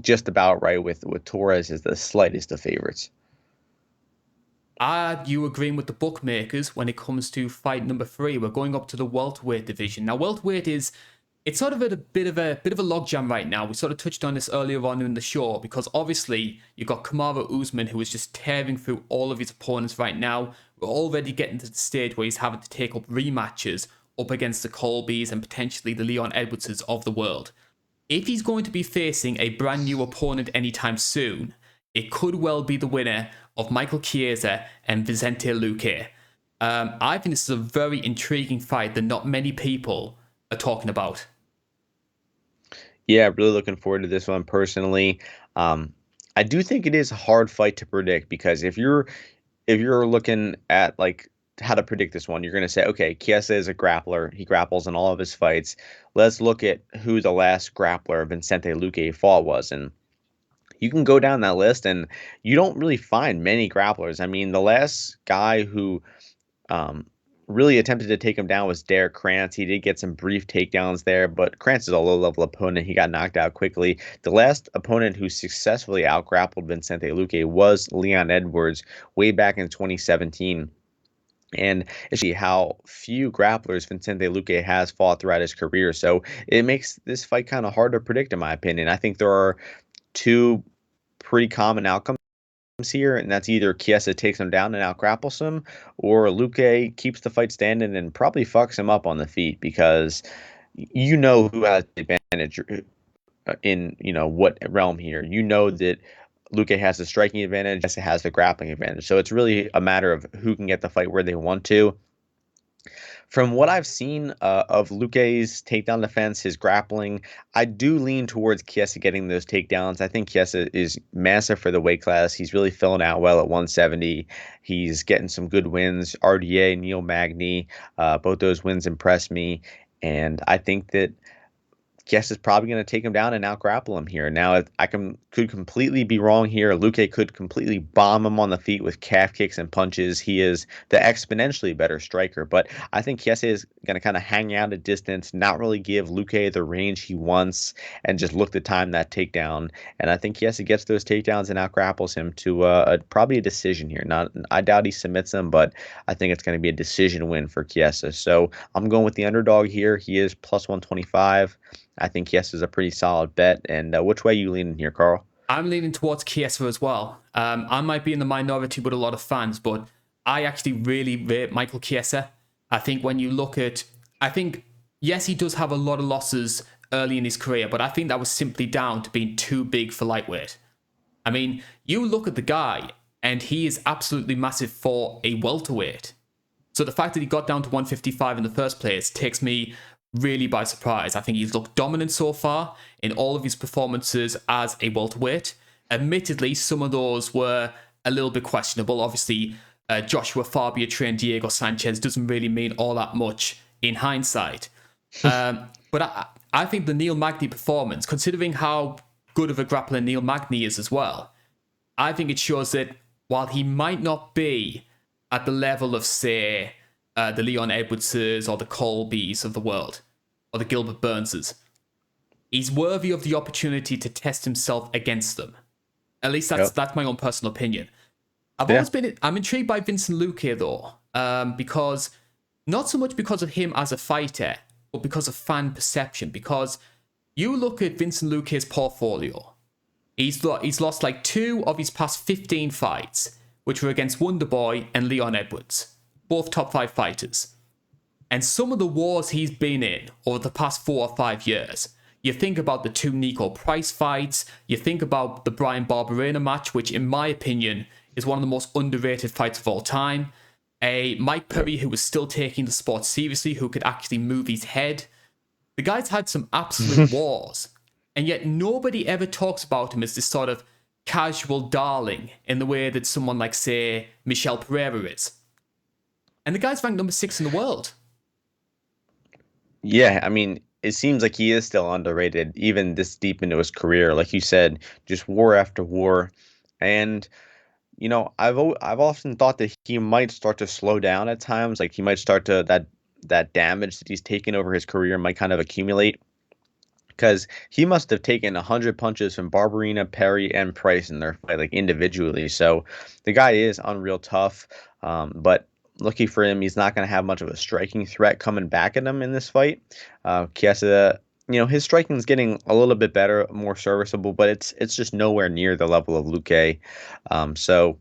just about right with Torres as the slightest of favorites. Are you agreeing with the bookmakers when it comes to fight number 3? We're going up to the welterweight division. Now, welterweight it's sort of at a bit of a logjam right now. We sort of touched on this earlier on in the show because obviously you've got Kamaru Usman, who is just tearing through all of his opponents right now. We're already getting to the stage where he's having to take up rematches up against the Colbys and potentially the Leon Edwardses of the world. If he's going to be facing a brand new opponent anytime soon, it could well be the winner of Michael Chiesa and Vicente Luque. I think this is a very intriguing fight that not many people are talking about. Yeah, really looking forward to this one personally. I do think it is a hard fight to predict because if you're looking at like how to predict this one, you're going to say, okay, Kiesa is a grappler. He grapples in all of his fights. Let's look at who the last grappler Vicente Luque fought was. And you can go down that list and you don't really find many grapplers. I mean, the last guy who really attempted to take him down was Derrick Krantz. He did get some brief takedowns there, but Krantz is a low-level opponent. He got knocked out quickly. The last opponent who successfully outgrappled Vicente Luque was Leon Edwards way back in 2017. And see how few grapplers Vicente Luque has fought throughout his career. So it makes this fight kind of hard to predict, in my opinion. I think there are 2 pretty common outcomes here, and that's either Kiesa takes him down and outgrapples him, or Luque keeps the fight standing and probably fucks him up on the feet because you know who has the advantage in what realm here. You know that Luque has the striking advantage, Kiesa has the grappling advantage. So it's really a matter of who can get the fight where they want to. From what I've seen of Luque's takedown defense, his grappling, I do lean towards Kiesa getting those takedowns. I think Kiesa is massive for the weight class. He's really filling out well at 170. He's getting some good wins. RDA, Neil Magny, both those wins impressed me. And I think that Guess is probably going to take him down and out grapple him here. Now, could completely be wrong here. Luque could completely bomb him on the feet with calf kicks and punches. He is the exponentially better striker, but I think Chiesa is going to kind of hang out at distance, not really give Luque the range he wants, and just look to time that takedown. And I think Chiesa gets those takedowns and out grapples him to probably a decision here. I doubt he submits him, but I think it's going to be a decision win for Chiesa. So I'm going with the underdog here. He is plus 125. I think Kiesa is a pretty solid bet. And which way are you leaning here, Karl? I'm leaning towards Kiesa as well. I might be in the minority with a lot of fans, but I actually really rate Michael Chiesa. I think when you look at, yes, he does have a lot of losses early in his career, but I think that was simply down to being too big for lightweight. I mean, you look at the guy, and he is absolutely massive for a welterweight. So the fact that he got down to 155 in the first place takes me really by surprise. I think he's looked dominant so far in all of his performances as a welterweight. Admittedly, some of those were a little bit questionable. Obviously, Joshua Fabia trained Diego Sanchez doesn't really mean all that much in hindsight. But I think the Neil Magny performance, considering how good of a grappler Neil Magny is as well, I think it shows that while he might not be at the level of, say, the Leon Edwardses or the Colbys of the world, or the Gilbert Burnses, he's worthy of the opportunity to test himself against them. At least that's my own personal opinion. I'm intrigued by Vincent Luque though, because not so much because of him as a fighter, but because of fan perception. Because you look at Vincent Luque's portfolio, he's lost like 2 of his past 15 fights, which were against Wonderboy and Leon Edwards, both top 5 fighters. And some of the wars he's been in over the past 4 or 5 years, you think about the 2 Nico Price fights, you think about the Brian Barberena match, which in my opinion is one of the most underrated fights of all time, a Mike Perry who was still taking the sport seriously, who could actually move his head. The guy's had some absolute wars, and yet nobody ever talks about him as this sort of casual darling in the way that someone like, say, Michel Pereira is. And the guy's ranked number 6 in the world. Yeah, I mean, it seems like he is still underrated, even this deep into his career. Like you said, just war after war. And, you know, I've often thought that he might start to slow down at times. Like he might start to, that damage that he's taken over his career might kind of accumulate. Because he must have taken 100 punches from Barberena, Perry, and Price in their fight, like individually. So the guy is unreal tough. But lucky for him, he's not going to have much of a striking threat coming back at him in this fight. Chiesa, you know, his striking is getting a little bit better, more serviceable, but it's just nowhere near the level of Luque. So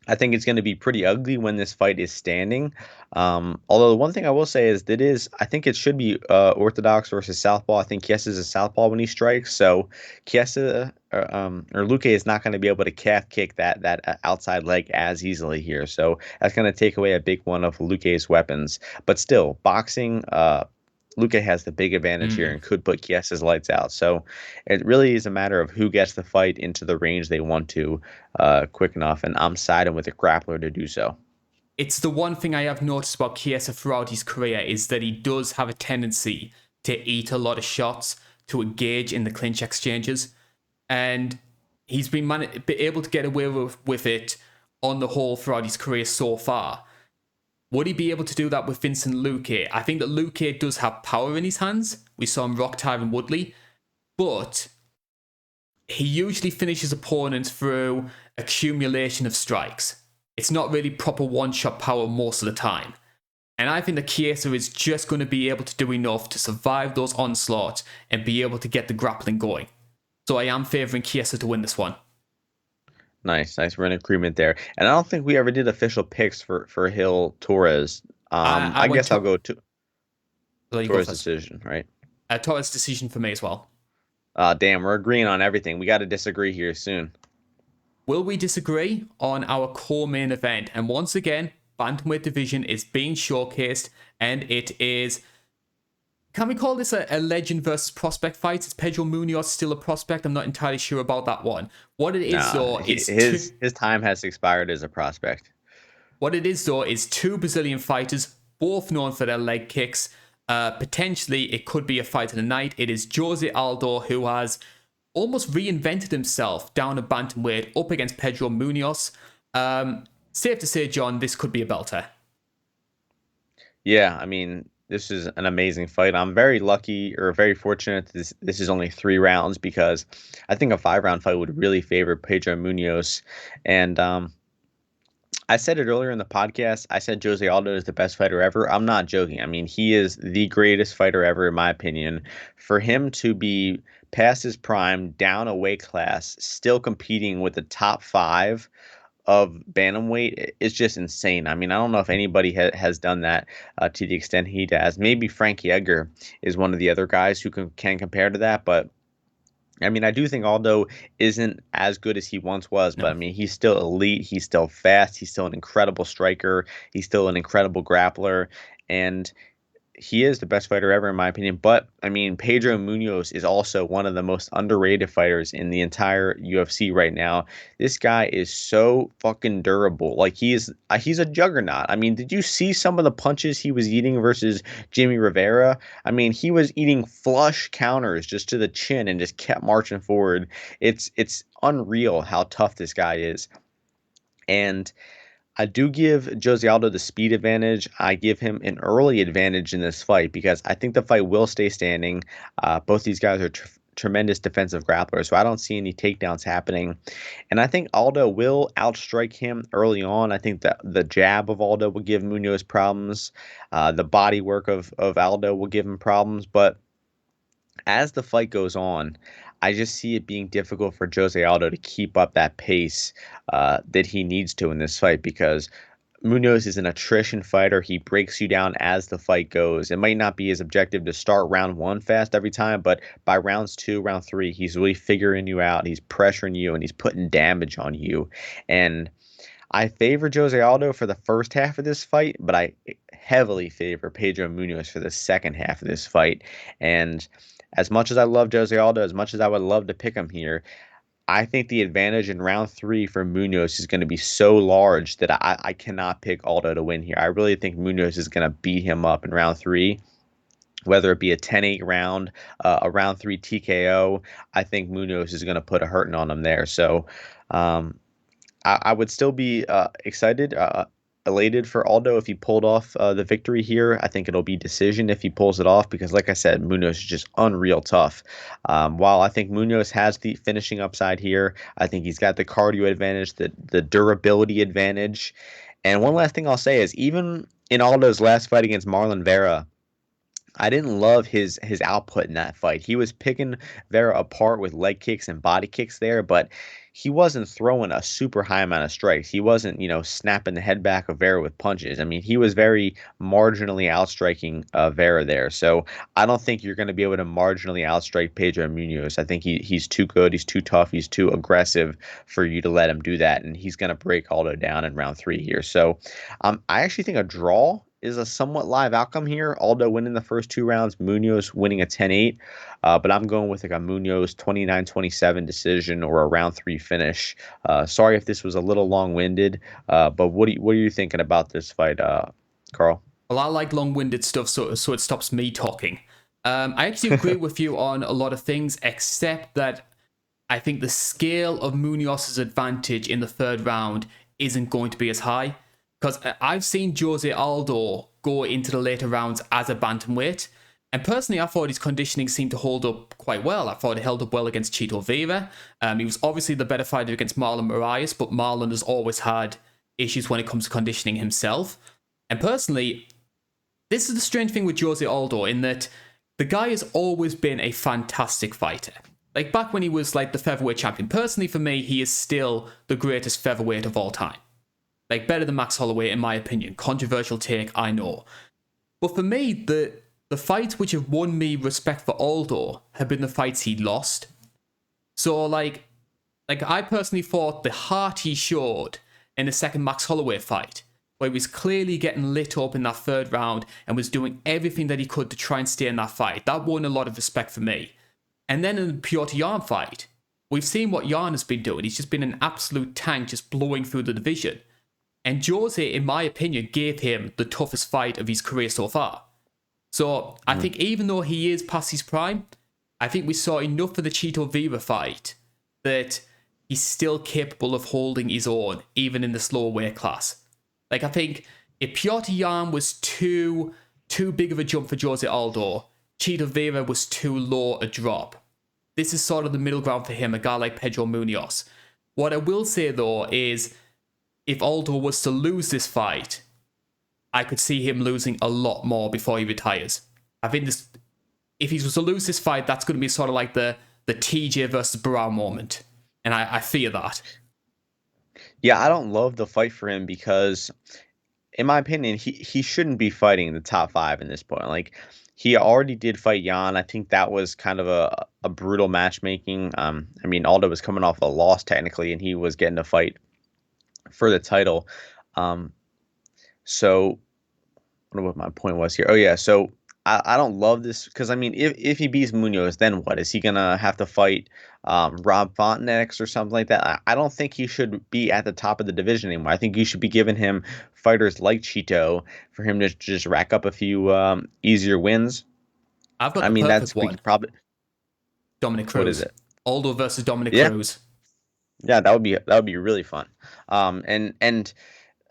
I think it's going to be pretty ugly when this fight is standing. Although the one thing I will say is I think it should be orthodox versus southpaw. I think Chiesa is a southpaw when he strikes, so Chiesa or Luque is not going to be able to calf kick that outside leg as easily here. So that's going to take away a big one of Luque's weapons. But still, boxing, Luque has the big advantage here and could put Chiesa's lights out. So it really is a matter of who gets the fight into the range they want to quick enough, and I'm siding with the grappler to do so. It's the one thing I have noticed about Chiesa throughout his career is that he does have a tendency to eat a lot of shots, to engage in the clinch exchanges, and he's been able to get away with it on the whole throughout his career so far. Would he be able to do that with Vincent Luque? I think that Luque does have power in his hands. We saw him rock Tyron Woodley. But he usually finishes opponents through accumulation of strikes. It's not really proper one-shot power most of the time. And I think that Chiesa is just going to be able to do enough to survive those onslaughts and be able to get the grappling going. So I am favouring Chiesa to win this one. Nice. We're in agreement there. And I don't think we ever did official picks for Hill Torres. I guess I'll go to Torres decision, right? Torres decision for me as well. Damn, we're agreeing on everything. We got to disagree here soon. Will we disagree on our core main event? And once again, bantamweight division is being showcased, and it is... Can we call this a legend versus prospect fight? Is Pedro Munhoz still a prospect? I'm not entirely sure about that one. What it is, though, is... His time has expired as a prospect. What it is, though, is 2 Brazilian fighters, both known for their leg kicks. Potentially, it could be a fight of the night. It is Jose Aldo, who has almost reinvented himself down a bantamweight up against Pedro Munhoz. Safe to say, John, this could be a belter. Yeah, I mean, this is an amazing fight. I'm very lucky or very fortunate that this is only 3 rounds, because I think a 5-round fight would really favor Pedro Munhoz. And I said it earlier in the podcast. I said Jose Aldo is the best fighter ever. I'm not joking. I mean, he is the greatest fighter ever, in my opinion. For him to be past his prime, down a weight class, still competing with the top 5 of bantamweight is just insane. I mean, I don't know if anybody has done that to the extent he does. Maybe Frankie Edgar is one of the other guys who can compare to that, but I mean, I do think Aldo isn't as good as he once was, but I mean, he's still elite. He's still fast. He's still an incredible striker. He's still an incredible grappler, and he is the best fighter ever, in my opinion. But I mean, Pedro Munhoz is also one of the most underrated fighters in the entire UFC right now. This guy is so fucking durable. Like, he's a juggernaut. I mean, did you see some of the punches he was eating versus Jimmy Rivera? I mean, he was eating flush counters just to the chin and just kept marching forward. It's unreal how tough this guy is. And I do give Jose Aldo the speed advantage. I give him an early advantage in this fight because I think the fight will stay standing. Both these guys are tremendous defensive grapplers, so I don't see any takedowns happening. And I think Aldo will outstrike him early on. I think that the jab of Aldo will give Munhoz problems. The body work of Aldo will give him problems. But as the fight goes on, I just see it being difficult for Jose Aldo to keep up that pace that he needs to in this fight, because Munhoz is an attrition fighter. He breaks you down as the fight goes. It might not be his objective to start round 1 fast every time, but by rounds 2, round 3, he's really figuring you out. He's pressuring you, and he's putting damage on you. And I favor Jose Aldo for the first half of this fight, but I heavily favor Pedro Munhoz for the second half of this fight. And as much as I love Jose Aldo, as much as I would love to pick him here, I think the advantage in round 3 for Munhoz is going to be so large that I cannot pick Aldo to win here. I really think Munhoz is going to beat him up in round 3, whether it be a 10-8 round, a round 3 TKO. I think Munhoz is going to put a hurting on him there. So I would still be excited, elated for Aldo if he pulled off the victory here. I think it'll be decision if he pulls it off, because like I said, Munhoz is just unreal tough. While I think Munhoz has the finishing upside here, I think he's got the cardio advantage, the durability advantage. And one last thing I'll say is, even in Aldo's last fight against Marlon Vera, I didn't love his output in that fight. He was picking Vera apart with leg kicks and body kicks there, but he wasn't throwing a super high amount of strikes. He wasn't, snapping the head back of Vera with punches. I mean, he was very marginally outstriking Vera there. So I don't think you're going to be able to marginally outstrike Pedro Munhoz. I think he's too good. He's too tough. He's too aggressive for you to let him do that. And he's going to break Aldo down in round 3 here. So I actually think a draw is a somewhat live outcome here. Aldo winning the first 2 rounds, Munhoz winning a 10-8. But I'm going with like a Munhoz 29-27 decision or a round 3 finish. Sorry if this was a little long-winded, but what are you thinking about this fight, Karl? Well, I like long-winded stuff, so it stops me talking. I actually agree with you on a lot of things, except that I think the scale of Munhoz's advantage in the 3rd round isn't going to be as high. Because I've seen Jose Aldo go into the later rounds as a bantamweight. And personally, I thought his conditioning seemed to hold up quite well. I thought it held up well against Chito Vera. He was obviously the better fighter against Marlon Moraes, but Marlon has always had issues when it comes to conditioning himself. And personally, this is the strange thing with Jose Aldo, in that the guy has always been a fantastic fighter. Like back when he was like the featherweight champion. Personally, for me, he is still the greatest featherweight of all time. Like, better than Max Holloway, in my opinion. Controversial take, I know. But for me, the fights which have won me respect for Aldo have been the fights he lost. So, like I personally thought the heart he showed in the second Max Holloway fight, where he was clearly getting lit up in that 3rd round and was doing everything that he could to try and stay in that fight, that won a lot of respect for me. And then in the Piotr Jan fight, we've seen what Jan has been doing. He's just been an absolute tank, just blowing through the division. And Jose, in my opinion, gave him the toughest fight of his career so far. So I think even though he is past his prime, I think we saw enough for the Chito Vera fight that he's still capable of holding his own, even in the slower weight class. Like, I think if Piotr Jan was too big of a jump for Jose Aldo, Chito Vera was too low a drop. This is sort of the middle ground for him, a guy like Pedro Munhoz. What I will say, though, is if Aldo was to lose this fight, I could see him losing a lot more before he retires. I think if he was to lose this fight, that's going to be sort of like the TJ versus Barao moment. And I fear that. Yeah, I don't love the fight for him because, in my opinion, he shouldn't be fighting in the top 5 in this point. Like, he already did fight Jan. I think that was kind of a brutal matchmaking. I mean, Aldo was coming off a loss technically, and he was getting a fight for the title. So, I don't know what my point was here. Oh, yeah. So, I don't love this because, I mean, if he beats Munhoz, then what? Is he going to have to fight Rob Font next or something like that? I don't think he should be at the top of the division anymore. I think you should be giving him fighters like Chito for him to just rack up a few easier wins. I've got the perfect one. Probably Dominic Cruz. What is it? Aldo versus Dominic Cruz. Yeah, that would be really fun. And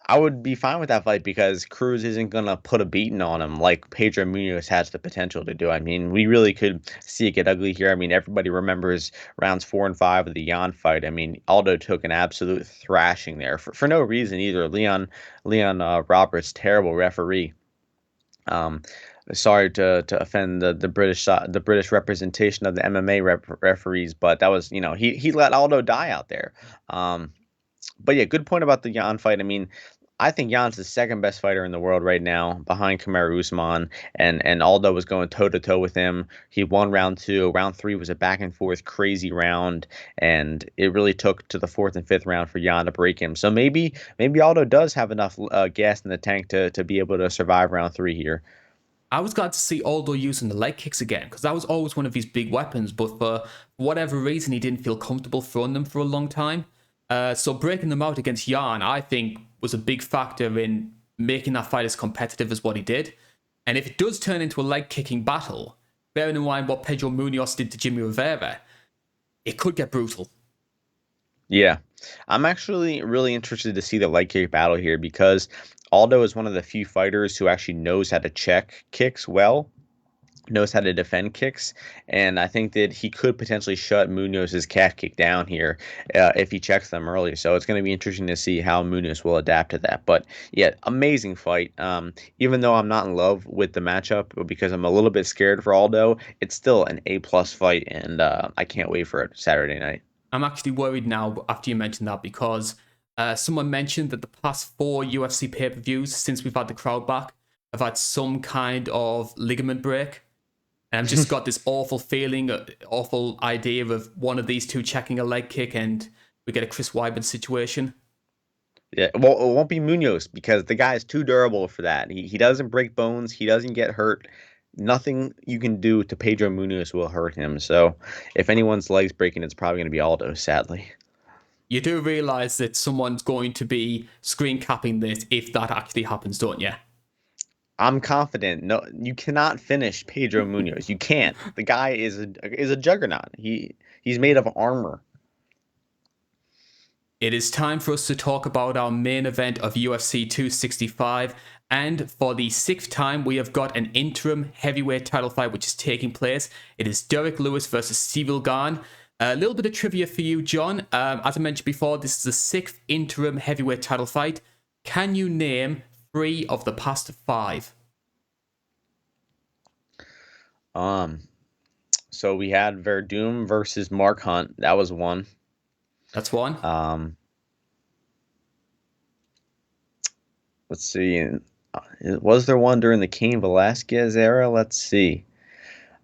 I would be fine with that fight because Cruz isn't going to put a beating on him like Pedro Munhoz has the potential to do. I mean, we really could see it get ugly here. I mean, everybody remembers rounds 4 and 5 of the Jan fight. I mean, Aldo took an absolute thrashing there for no reason either. Leon Roberts, terrible referee. Sorry to offend the British representation of the MMA referees, but that was, he let Aldo die out there. But yeah, good point about the Jan fight. I mean, I think Jan's the second best fighter in the world right now, behind Kamaru Usman, and Aldo was going toe to toe with him. He won round 2. Round 3 was a back and forth crazy round, and it really took to the 4th and 5th round for Jan to break him. So maybe Aldo does have enough gas in the tank to be able to survive round 3 here. I was glad to see Aldo using the leg kicks again, because that was always one of his big weapons, but for whatever reason, he didn't feel comfortable throwing them for a long time. So breaking them out against Jan, I think, was a big factor in making that fight as competitive as what he did. And if it does turn into a leg-kicking battle, bearing in mind what Pedro Munhoz did to Jimmy Rivera, it could get brutal. Yeah. I'm actually really interested to see the leg kick battle here because Aldo is one of the few fighters who actually knows how to check kicks well, knows how to defend kicks, and I think that he could potentially shut Munhoz's calf kick down here if he checks them early. So it's going to be interesting to see how Munhoz will adapt to that. But yeah, amazing fight. Even though I'm not in love with the matchup because I'm a little bit scared for Aldo, it's still an A+ fight, and I can't wait for it Saturday night. I'm actually worried now after you mentioned that because someone mentioned that the past 4 UFC pay-per-views since we've had the crowd back have had some kind of ligament break. And I've just got this awful feeling, awful idea of one of these two checking a leg kick and we get a Chris Weidman situation. Yeah, well, it won't be Munhoz because the guy is too durable for that. He doesn't break bones. He doesn't get hurt. Nothing you can do to Pedro Munhoz will hurt him. So if anyone's leg's breaking, it's probably going to be Aldo, sadly. You do realize that someone's going to be screen capping this if that actually happens, don't you? I'm confident. No, you cannot finish Pedro Munhoz. You can't. The guy is a juggernaut. He's made of armor. It is time for us to talk about our main event of UFC 265. And for the 6th time, we have got an interim heavyweight title fight which is taking place. It is Derrick Lewis versus Sievelgarn. A little bit of trivia for you, John. As I mentioned before, this is the 6th interim heavyweight title fight. Can you name 3 of the past 5? So we had Verdum versus Mark Hunt. That was one. That's one. Let's see. Was there one during the Cain Velasquez era? Let's see.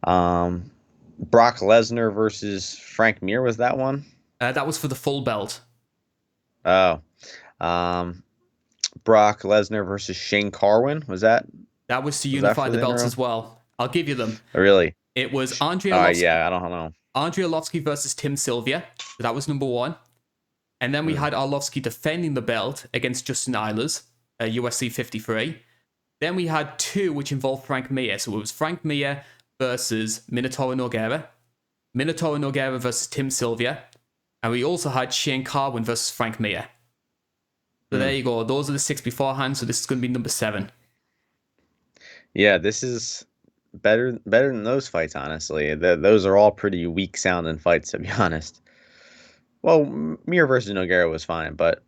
Brock Lesnar versus Frank Mir, was that one? That was for the full belt. Oh. Brock Lesnar versus Shane Carwin, was that? That was to unify the belts as well. I'll give you them. Really? It was Andrei Arlovski. Yeah, I don't know. Andrei Arlovski versus Tim Sylvia. That was number 1. And then we had Arlovski defending the belt against Justin Eilers, UFC 53. Then we had 2 which involved Frank Mir. So it was Frank Mir versus Minotauro Nogueira, Minotauro Nogueira versus Tim Sylvia, and we also had Shane Carwin versus Frank Mir. So there you go. Those are the 6 beforehand. So this is going to be number 7. Yeah, this is better than those fights, honestly. Those are all pretty weak sounding fights, to be honest. Well, Mir versus Nogueira was fine, but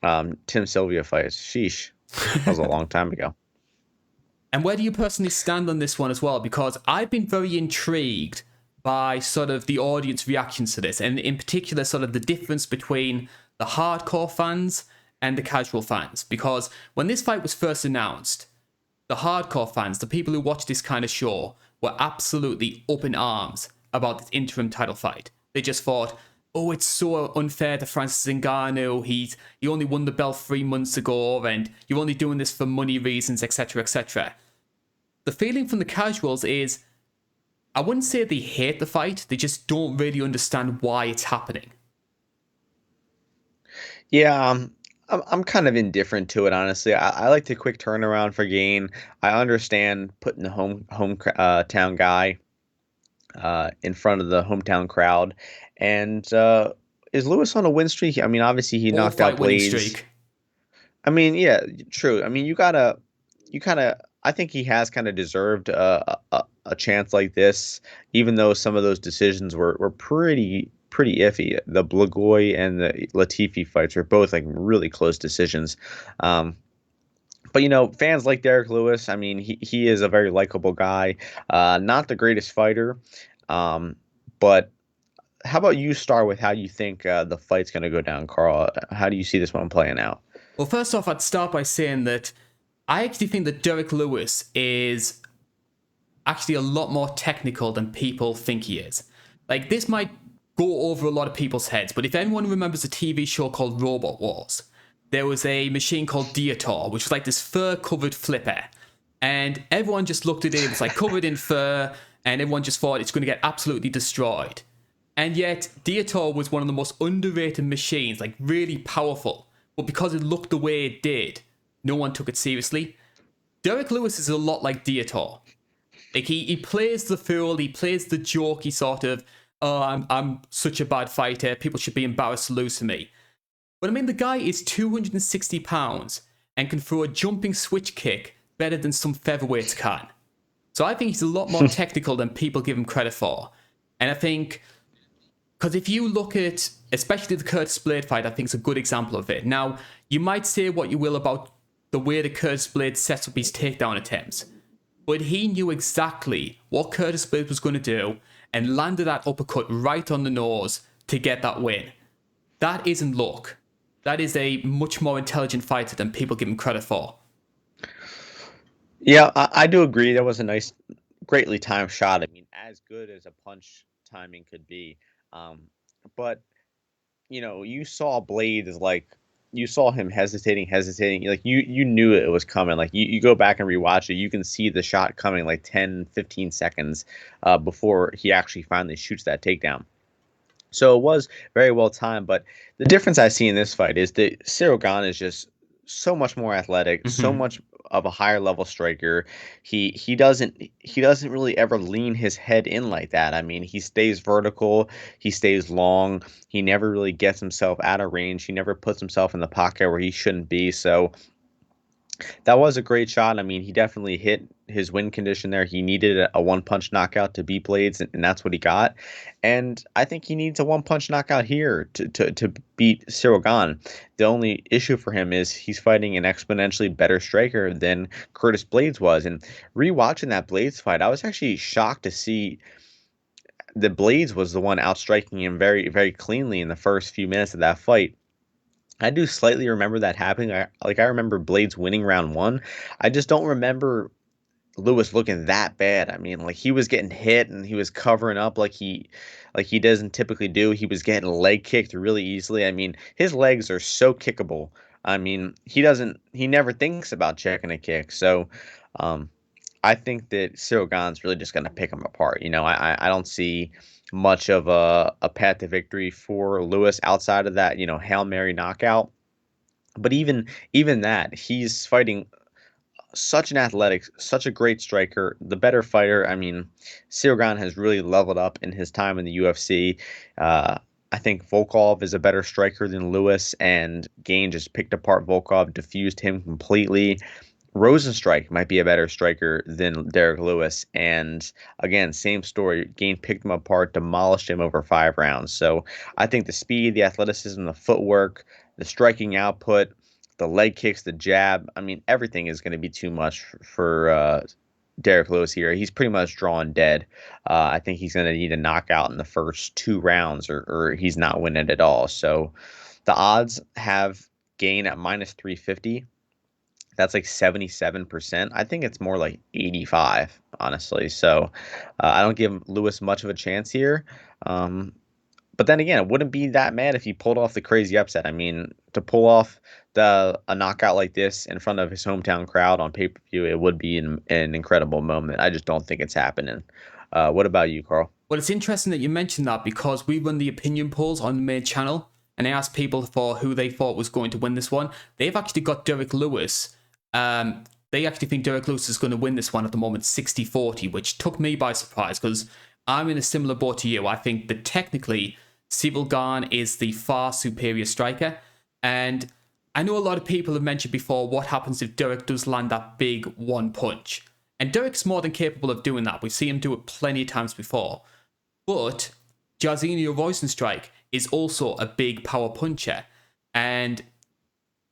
Tim Sylvia fights, sheesh, that was a long time ago. And where do you personally stand on this one as well? Because I've been very intrigued by sort of the audience reactions to this, and in particular, sort of the difference between the hardcore fans and the casual fans. Because when this fight was first announced, the hardcore fans, the people who watch this kind of show, were absolutely up in arms about this interim title fight. They just thought, oh, it's so unfair to Francis Ngannou. He only won the belt 3 months ago, and you're only doing this for money reasons, etc., etc. The feeling from the casuals is, I wouldn't say they hate the fight, they just don't really understand why it's happening. Yeah, I'm kind of indifferent to it, honestly. I like the quick turnaround for Gane. I understand putting the town guy in front of the hometown crowd. And is Lewis on a win streak? I mean, obviously he knocked out Winning Blades. streak. I mean, yeah, true. I mean, you kind of, I think he has kind of deserved a chance like this, even though some of those decisions were pretty iffy. The Blagoy and the Latifi fights were both like really close decisions. But fans like Derrick Lewis. I mean, he is a very likable guy. Not the greatest fighter, but how about you start with how you think the fight's going to go down, Karl? How do you see this one playing out? Well, first off, I'd start by saying that I actually think that Derrick Lewis is actually a lot more technical than people think he is. Like, this might go over a lot of people's heads, but if anyone remembers a TV show called Robot Wars, there was a machine called Dietor, which was like this fur-covered flipper. And everyone just looked at it, it was like covered in fur, and everyone just thought it's going to get absolutely destroyed. And yet, Dietor was one of the most underrated machines, like really powerful. But because it looked the way it did, no one took it seriously. Derrick Lewis is a lot like Dietor. Like, he plays the fool, he plays the jokey sort of, oh, I'm such a bad fighter, people should be embarrassed to lose to me. But I mean, the guy is 260 pounds and can throw a jumping switch kick better than some featherweights can. So I think he's a lot more technical than people give him credit for. And I think, because if you look at, especially the Curtis Blade fight, I think is a good example of it. Now, you might say what you will about the way that Curtis Blade sets up his takedown attempts, but he knew exactly what Curtis Blade was going to do and landed that uppercut right on the nose to get that win. That isn't luck. That is a much more intelligent fighter than people give him credit for. Yeah, I do agree. That was a nice, greatly timed shot. I mean, as good as a punch timing could be. But, you saw Blade is like, you saw him hesitating. Like, you knew it was coming. Like, you go back and rewatch it, you can see the shot coming like 10, 15 seconds before he actually finally shoots that takedown. So it was very well timed. But the difference I see in this fight is that Ciryl Gane is just so much more athletic, so much of a higher level striker. He doesn't really ever lean his head in like that. I mean, he stays vertical, he stays long, he never really gets himself out of range, he never puts himself in the pocket where he shouldn't be. So that was a great shot. I mean, he definitely hit his win condition there. He needed a one-punch knockout to beat Blades, and that's what he got. And I think he needs a one-punch knockout here to beat Ciryl Gane. The only issue for him is he's fighting an exponentially better striker than Curtis Blades was. And rewatching that Blades fight, I was actually shocked to see that Blades was the one outstriking him very, very cleanly in the first few minutes of that fight. I do slightly remember that happening. I remember Blades winning round 1. I just don't remember Lewis looking that bad. I mean, like, he was getting hit and he was covering up like he doesn't typically do. He was getting leg kicked really easily. I mean, his legs are so kickable. I mean, he never thinks about checking a kick. So, I think that Ciryl Gane's really just going to pick him apart. I don't see much of a path to victory for Lewis outside of that, Hail Mary knockout. But even that, he's fighting such an athletic, such a great striker, the better fighter. I mean, Ciryl Gane has really leveled up in his time in the UFC. Uh, I think Volkov is a better striker than Lewis, and Gane just picked apart Volkov, diffused him completely. Rosenstrike might be a better striker than Derrick Lewis. And again, same story. Gane picked him apart, demolished him over 5 rounds. So I think the speed, the athleticism, the footwork, the striking output, the leg kicks, the jab, I mean, everything is going to be too much for Derrick Lewis here. He's pretty much drawn dead. I think he's going to need a knockout in the first 2 rounds or he's not winning at all. So the odds have Gane at minus 350. That's like 77%. I think it's more like 85, honestly. So I don't give Lewis much of a chance here. But then again, it wouldn't be that mad if he pulled off the crazy upset. I mean, to pull off a knockout like this in front of his hometown crowd on pay-per-view, it would be an incredible moment. I just don't think it's happening. What about you, Karl? Well, it's interesting that you mentioned that because we run the opinion polls on the main channel and I asked people for who they thought was going to win this one. They've actually got Derrick Lewis. They actually think Derrick Lewis is going to win this one at the moment, 60-40, which took me by surprise because I'm in a similar boat to you. I think that technically Sievelgarn is the far superior striker. And I know a lot of people have mentioned before what happens if Derrick does land that big one punch. And Derrick's more than capable of doing that. We've seen him do it plenty of times before. But Jairzinho Rozenstruik is also a big power puncher. And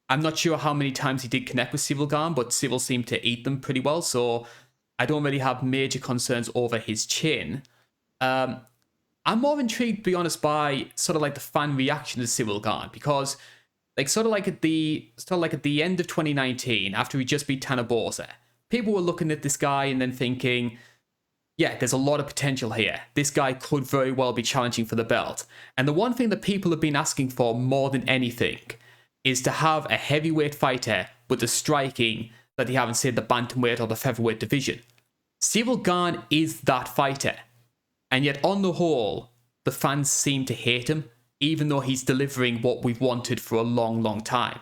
I'm not sure how many times he did connect with Sievelgarn, but Ciryl seemed to eat them pretty well. So I don't really have major concerns over his chin. I'm more intrigued, to be honest, by sort of like the fan reaction to Sievelgarn because, like, sort of like at the end of 2019, after he just beat Tanner Boser, people were looking at this guy and then thinking, yeah, there's a lot of potential here. This guy could very well be challenging for the belt. And the one thing that people have been asking for more than anything is to have a heavyweight fighter with the striking that they have in, say, the bantamweight or the featherweight division. Sievelgarn is that fighter. And yet, on the whole, the fans seem to hate him, even though he's delivering what we've wanted for a long, long time.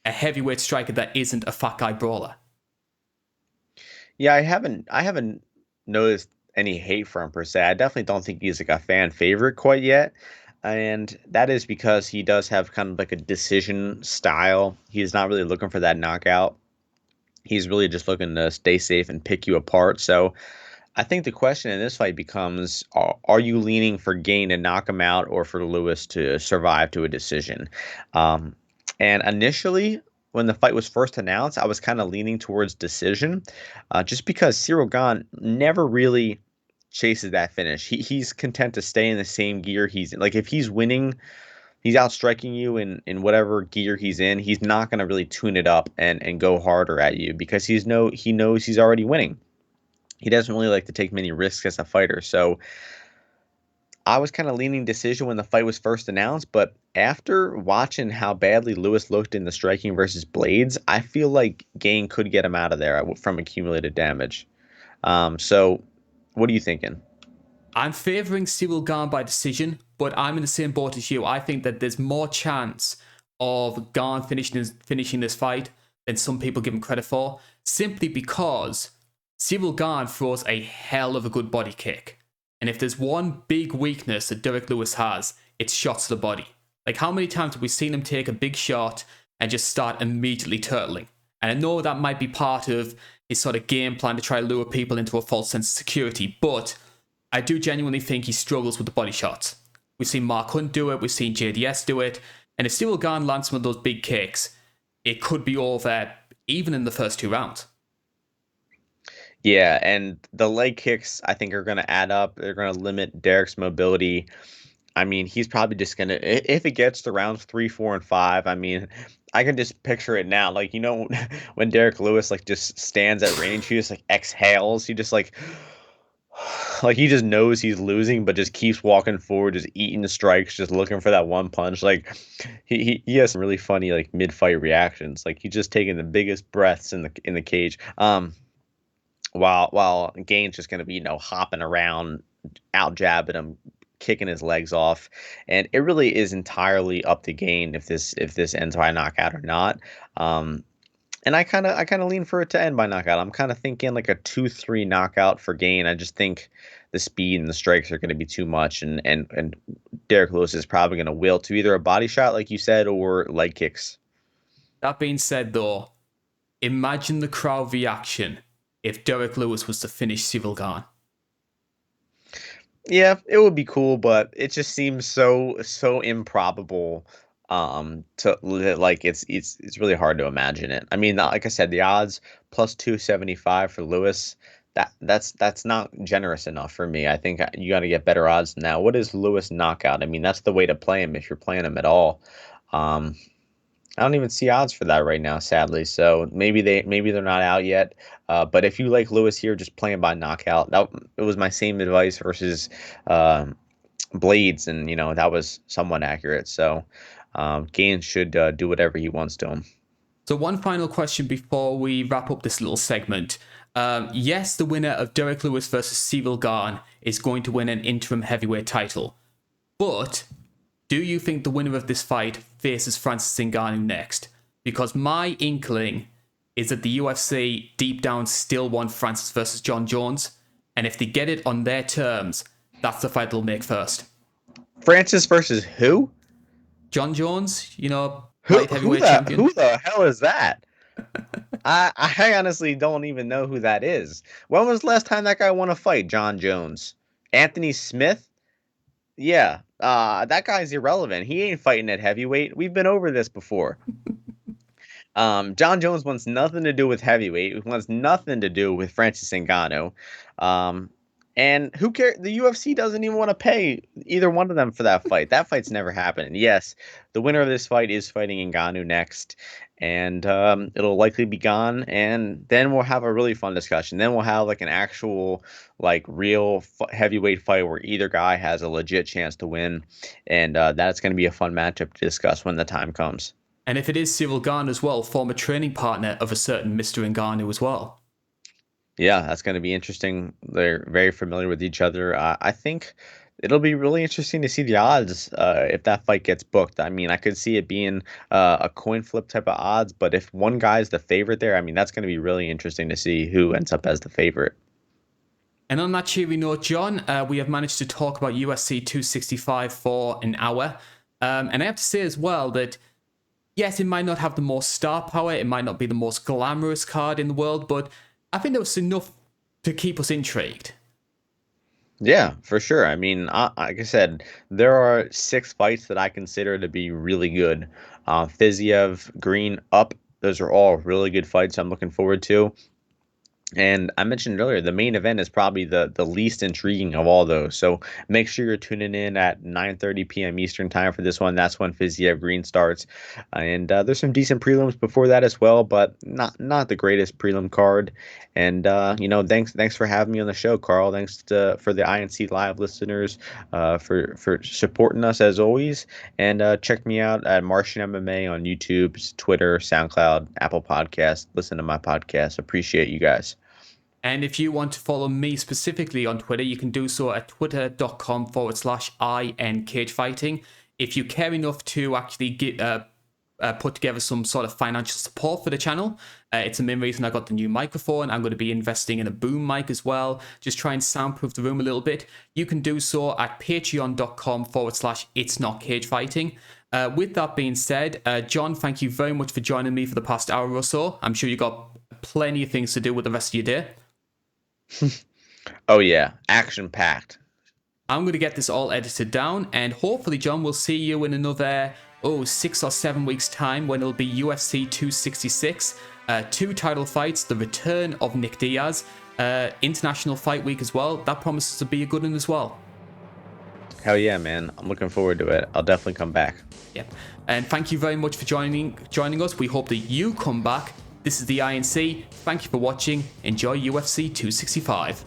A heavyweight striker that isn't a fat guy brawler. Yeah, I haven't noticed any hate for him per se. I definitely don't think he's like a fan favorite quite yet. And that is because he does have kind of like a decision style. He's not really looking for that knockout. He's really just looking to stay safe and pick you apart. So I think the question in this fight becomes, are you leaning for Gane to knock him out or for Lewis to survive to a decision? And initially, when the fight was first announced, I was kind of leaning towards decision just because Ciryl Gane never really chases that finish. He's content to stay in the same gear he's in. Like if he's winning, he's outstriking you in whatever gear he's in. He's not going to really tune it up and go harder at you because he knows he's already winning. He doesn't really like to take many risks as a fighter. So I was kind of leaning decision when the fight was first announced, but after watching how badly Lewis looked in the striking versus Blades, I feel like Gane could get him out of there from accumulated damage. So what are you thinking? I'm favouring Sievelgarn by decision, but I'm in the same boat as you. I think that there's more chance of Gane finishing this fight than some people give him credit for, simply because Sievelgarn throws a hell of a good body kick. And if there's one big weakness that Derrick Lewis has, it's shots to the body. Like how many times have we seen him take a big shot and just start immediately turtling? And I know that might be part of his sort of game plan to try to lure people into a false sense of security, but I do genuinely think he struggles with the body shots. We've seen Mark Hunt do it, we've seen JDS do it, and if Sievelgarn lands some of those big kicks, it could be over even in the first 2 rounds. Yeah, and the leg kicks I think are going to add up. They're going to limit Derrick's mobility. I mean, he's probably just going to, if it gets to rounds 3, 4, and 5, I mean, I can just picture it now. Like, you know, when Derrick Lewis, like, just stands at range, he just, like, exhales. He just, like he just knows he's losing, but just keeps walking forward, just eating the strikes, just looking for that one punch. Like, he has some really funny, like, mid-fight reactions. Like, he's just taking the biggest breaths in the cage. While Gane's just going to be, hopping around, out jabbing him, kicking his legs off, and it really is entirely up to Gane if this ends by knockout or not. And I kind of lean for it to end by knockout. I'm kind of thinking like a 2-3 knockout for Gane. I just think the speed and the strikes are going to be too much, and Derrick Lewis is probably going to will to either a body shot, like you said, or leg kicks. That being said, though, imagine the crowd reaction if Derrick Lewis was to finish Sievelgarn. Yeah, it would be cool, but it just seems so improbable. To like it's really hard to imagine it. I mean, like I said, the odds plus 275 for Lewis. That's not generous enough for me. I think you got to get better odds than that. What is Lewis knockout? I mean, that's the way to play him if you're playing him at all. Um, I don't even see odds for that right now, sadly. So maybe they're not out yet. But if you like Lewis here, just play him by knockout. It was my same advice versus Blades, and that was somewhat accurate. So Gane should do whatever he wants to him. So one final question before we wrap up this little segment. Yes, the winner of Derrick Lewis versus Sievelgarn is going to win an interim heavyweight title. But do you think the winner of this fight faces Francis Ngannou next? Because my inkling is that the UFC deep down still want Francis versus John Jones. And if they get it on their terms, that's the fight they'll make first. Francis versus who? John Jones, light heavyweight champion. Who the hell is that? I honestly don't even know who that is. When was the last time that guy won a fight? John Jones. Anthony Smith? Yeah, that guy's irrelevant. He ain't fighting at heavyweight. We've been over this before. John Jones wants nothing to do with heavyweight. He wants nothing to do with Francis Ngannou. And who cares? The UFC doesn't even want to pay either one of them for that fight. That fight's never happened. Yes, the winner of this fight is fighting Ngannou next, and it'll likely be gone. And then we'll have a really fun discussion. Then we'll have like an actual, like real heavyweight fight where either guy has a legit chance to win, and that's going to be a fun matchup to discuss when the time comes. And if it is Sievelgarn as well, former training partner of a certain Mr. Ngannou as well. Yeah, that's going to be interesting. They're very familiar with each other. I think it'll be really interesting to see the odds if that fight gets booked. I mean, I could see it being a coin flip type of odds, but if one guy's the favorite there, I mean, that's going to be really interesting to see who ends up as the favorite. And on that cheery note, John, we have managed to talk about UFC 265 for an hour. And I have to say as well that, yes, it might not have the most star power, it might not be the most glamorous card in the world, but I think there was enough to keep us intrigued. Yeah, for sure. I mean, like I said, there are 6 fights that I consider to be really good. Fiziev, Green, Up, those are all really good fights I'm looking forward to. And I mentioned earlier, the main event is probably the least intriguing of all those. So make sure you're tuning in at 9:30 p.m. Eastern time for this one. That's when Fiziev Green starts. And there's some decent prelims before that as well, but not the greatest prelim card. And, thanks for having me on the show, Karl. Thanks for the INC Live listeners for supporting us as always. And check me out at Martian MMA on YouTube, Twitter, SoundCloud, Apple Podcasts. Listen to my podcast. Appreciate you guys. And if you want to follow me specifically on Twitter, you can do so at twitter.com/INCagefighting. If you care enough to actually put together some sort of financial support for the channel, it's the main reason I got the new microphone. I'm going to be investing in a boom mic as well. Just try and soundproof the room a little bit. You can do so at patreon.com/itsnotcagefighting. With that being said, John, thank you very much for joining me for the past hour or so. I'm sure you got plenty of things to do with the rest of your day. Oh yeah, action packed. I'm going to get this all edited down, and hopefully, John, we'll see you in another 6 or 7 weeks time when it'll be UFC 266, 2 title fights, the return of Nick Diaz, International Fight Week as well. That promises to be a good one as well. Hell yeah, man. I'm looking forward to it. I'll definitely come back. Yeah. And thank you very much for joining us. We hope that you come back. This is the INC. Thank you for watching. Enjoy UFC 265.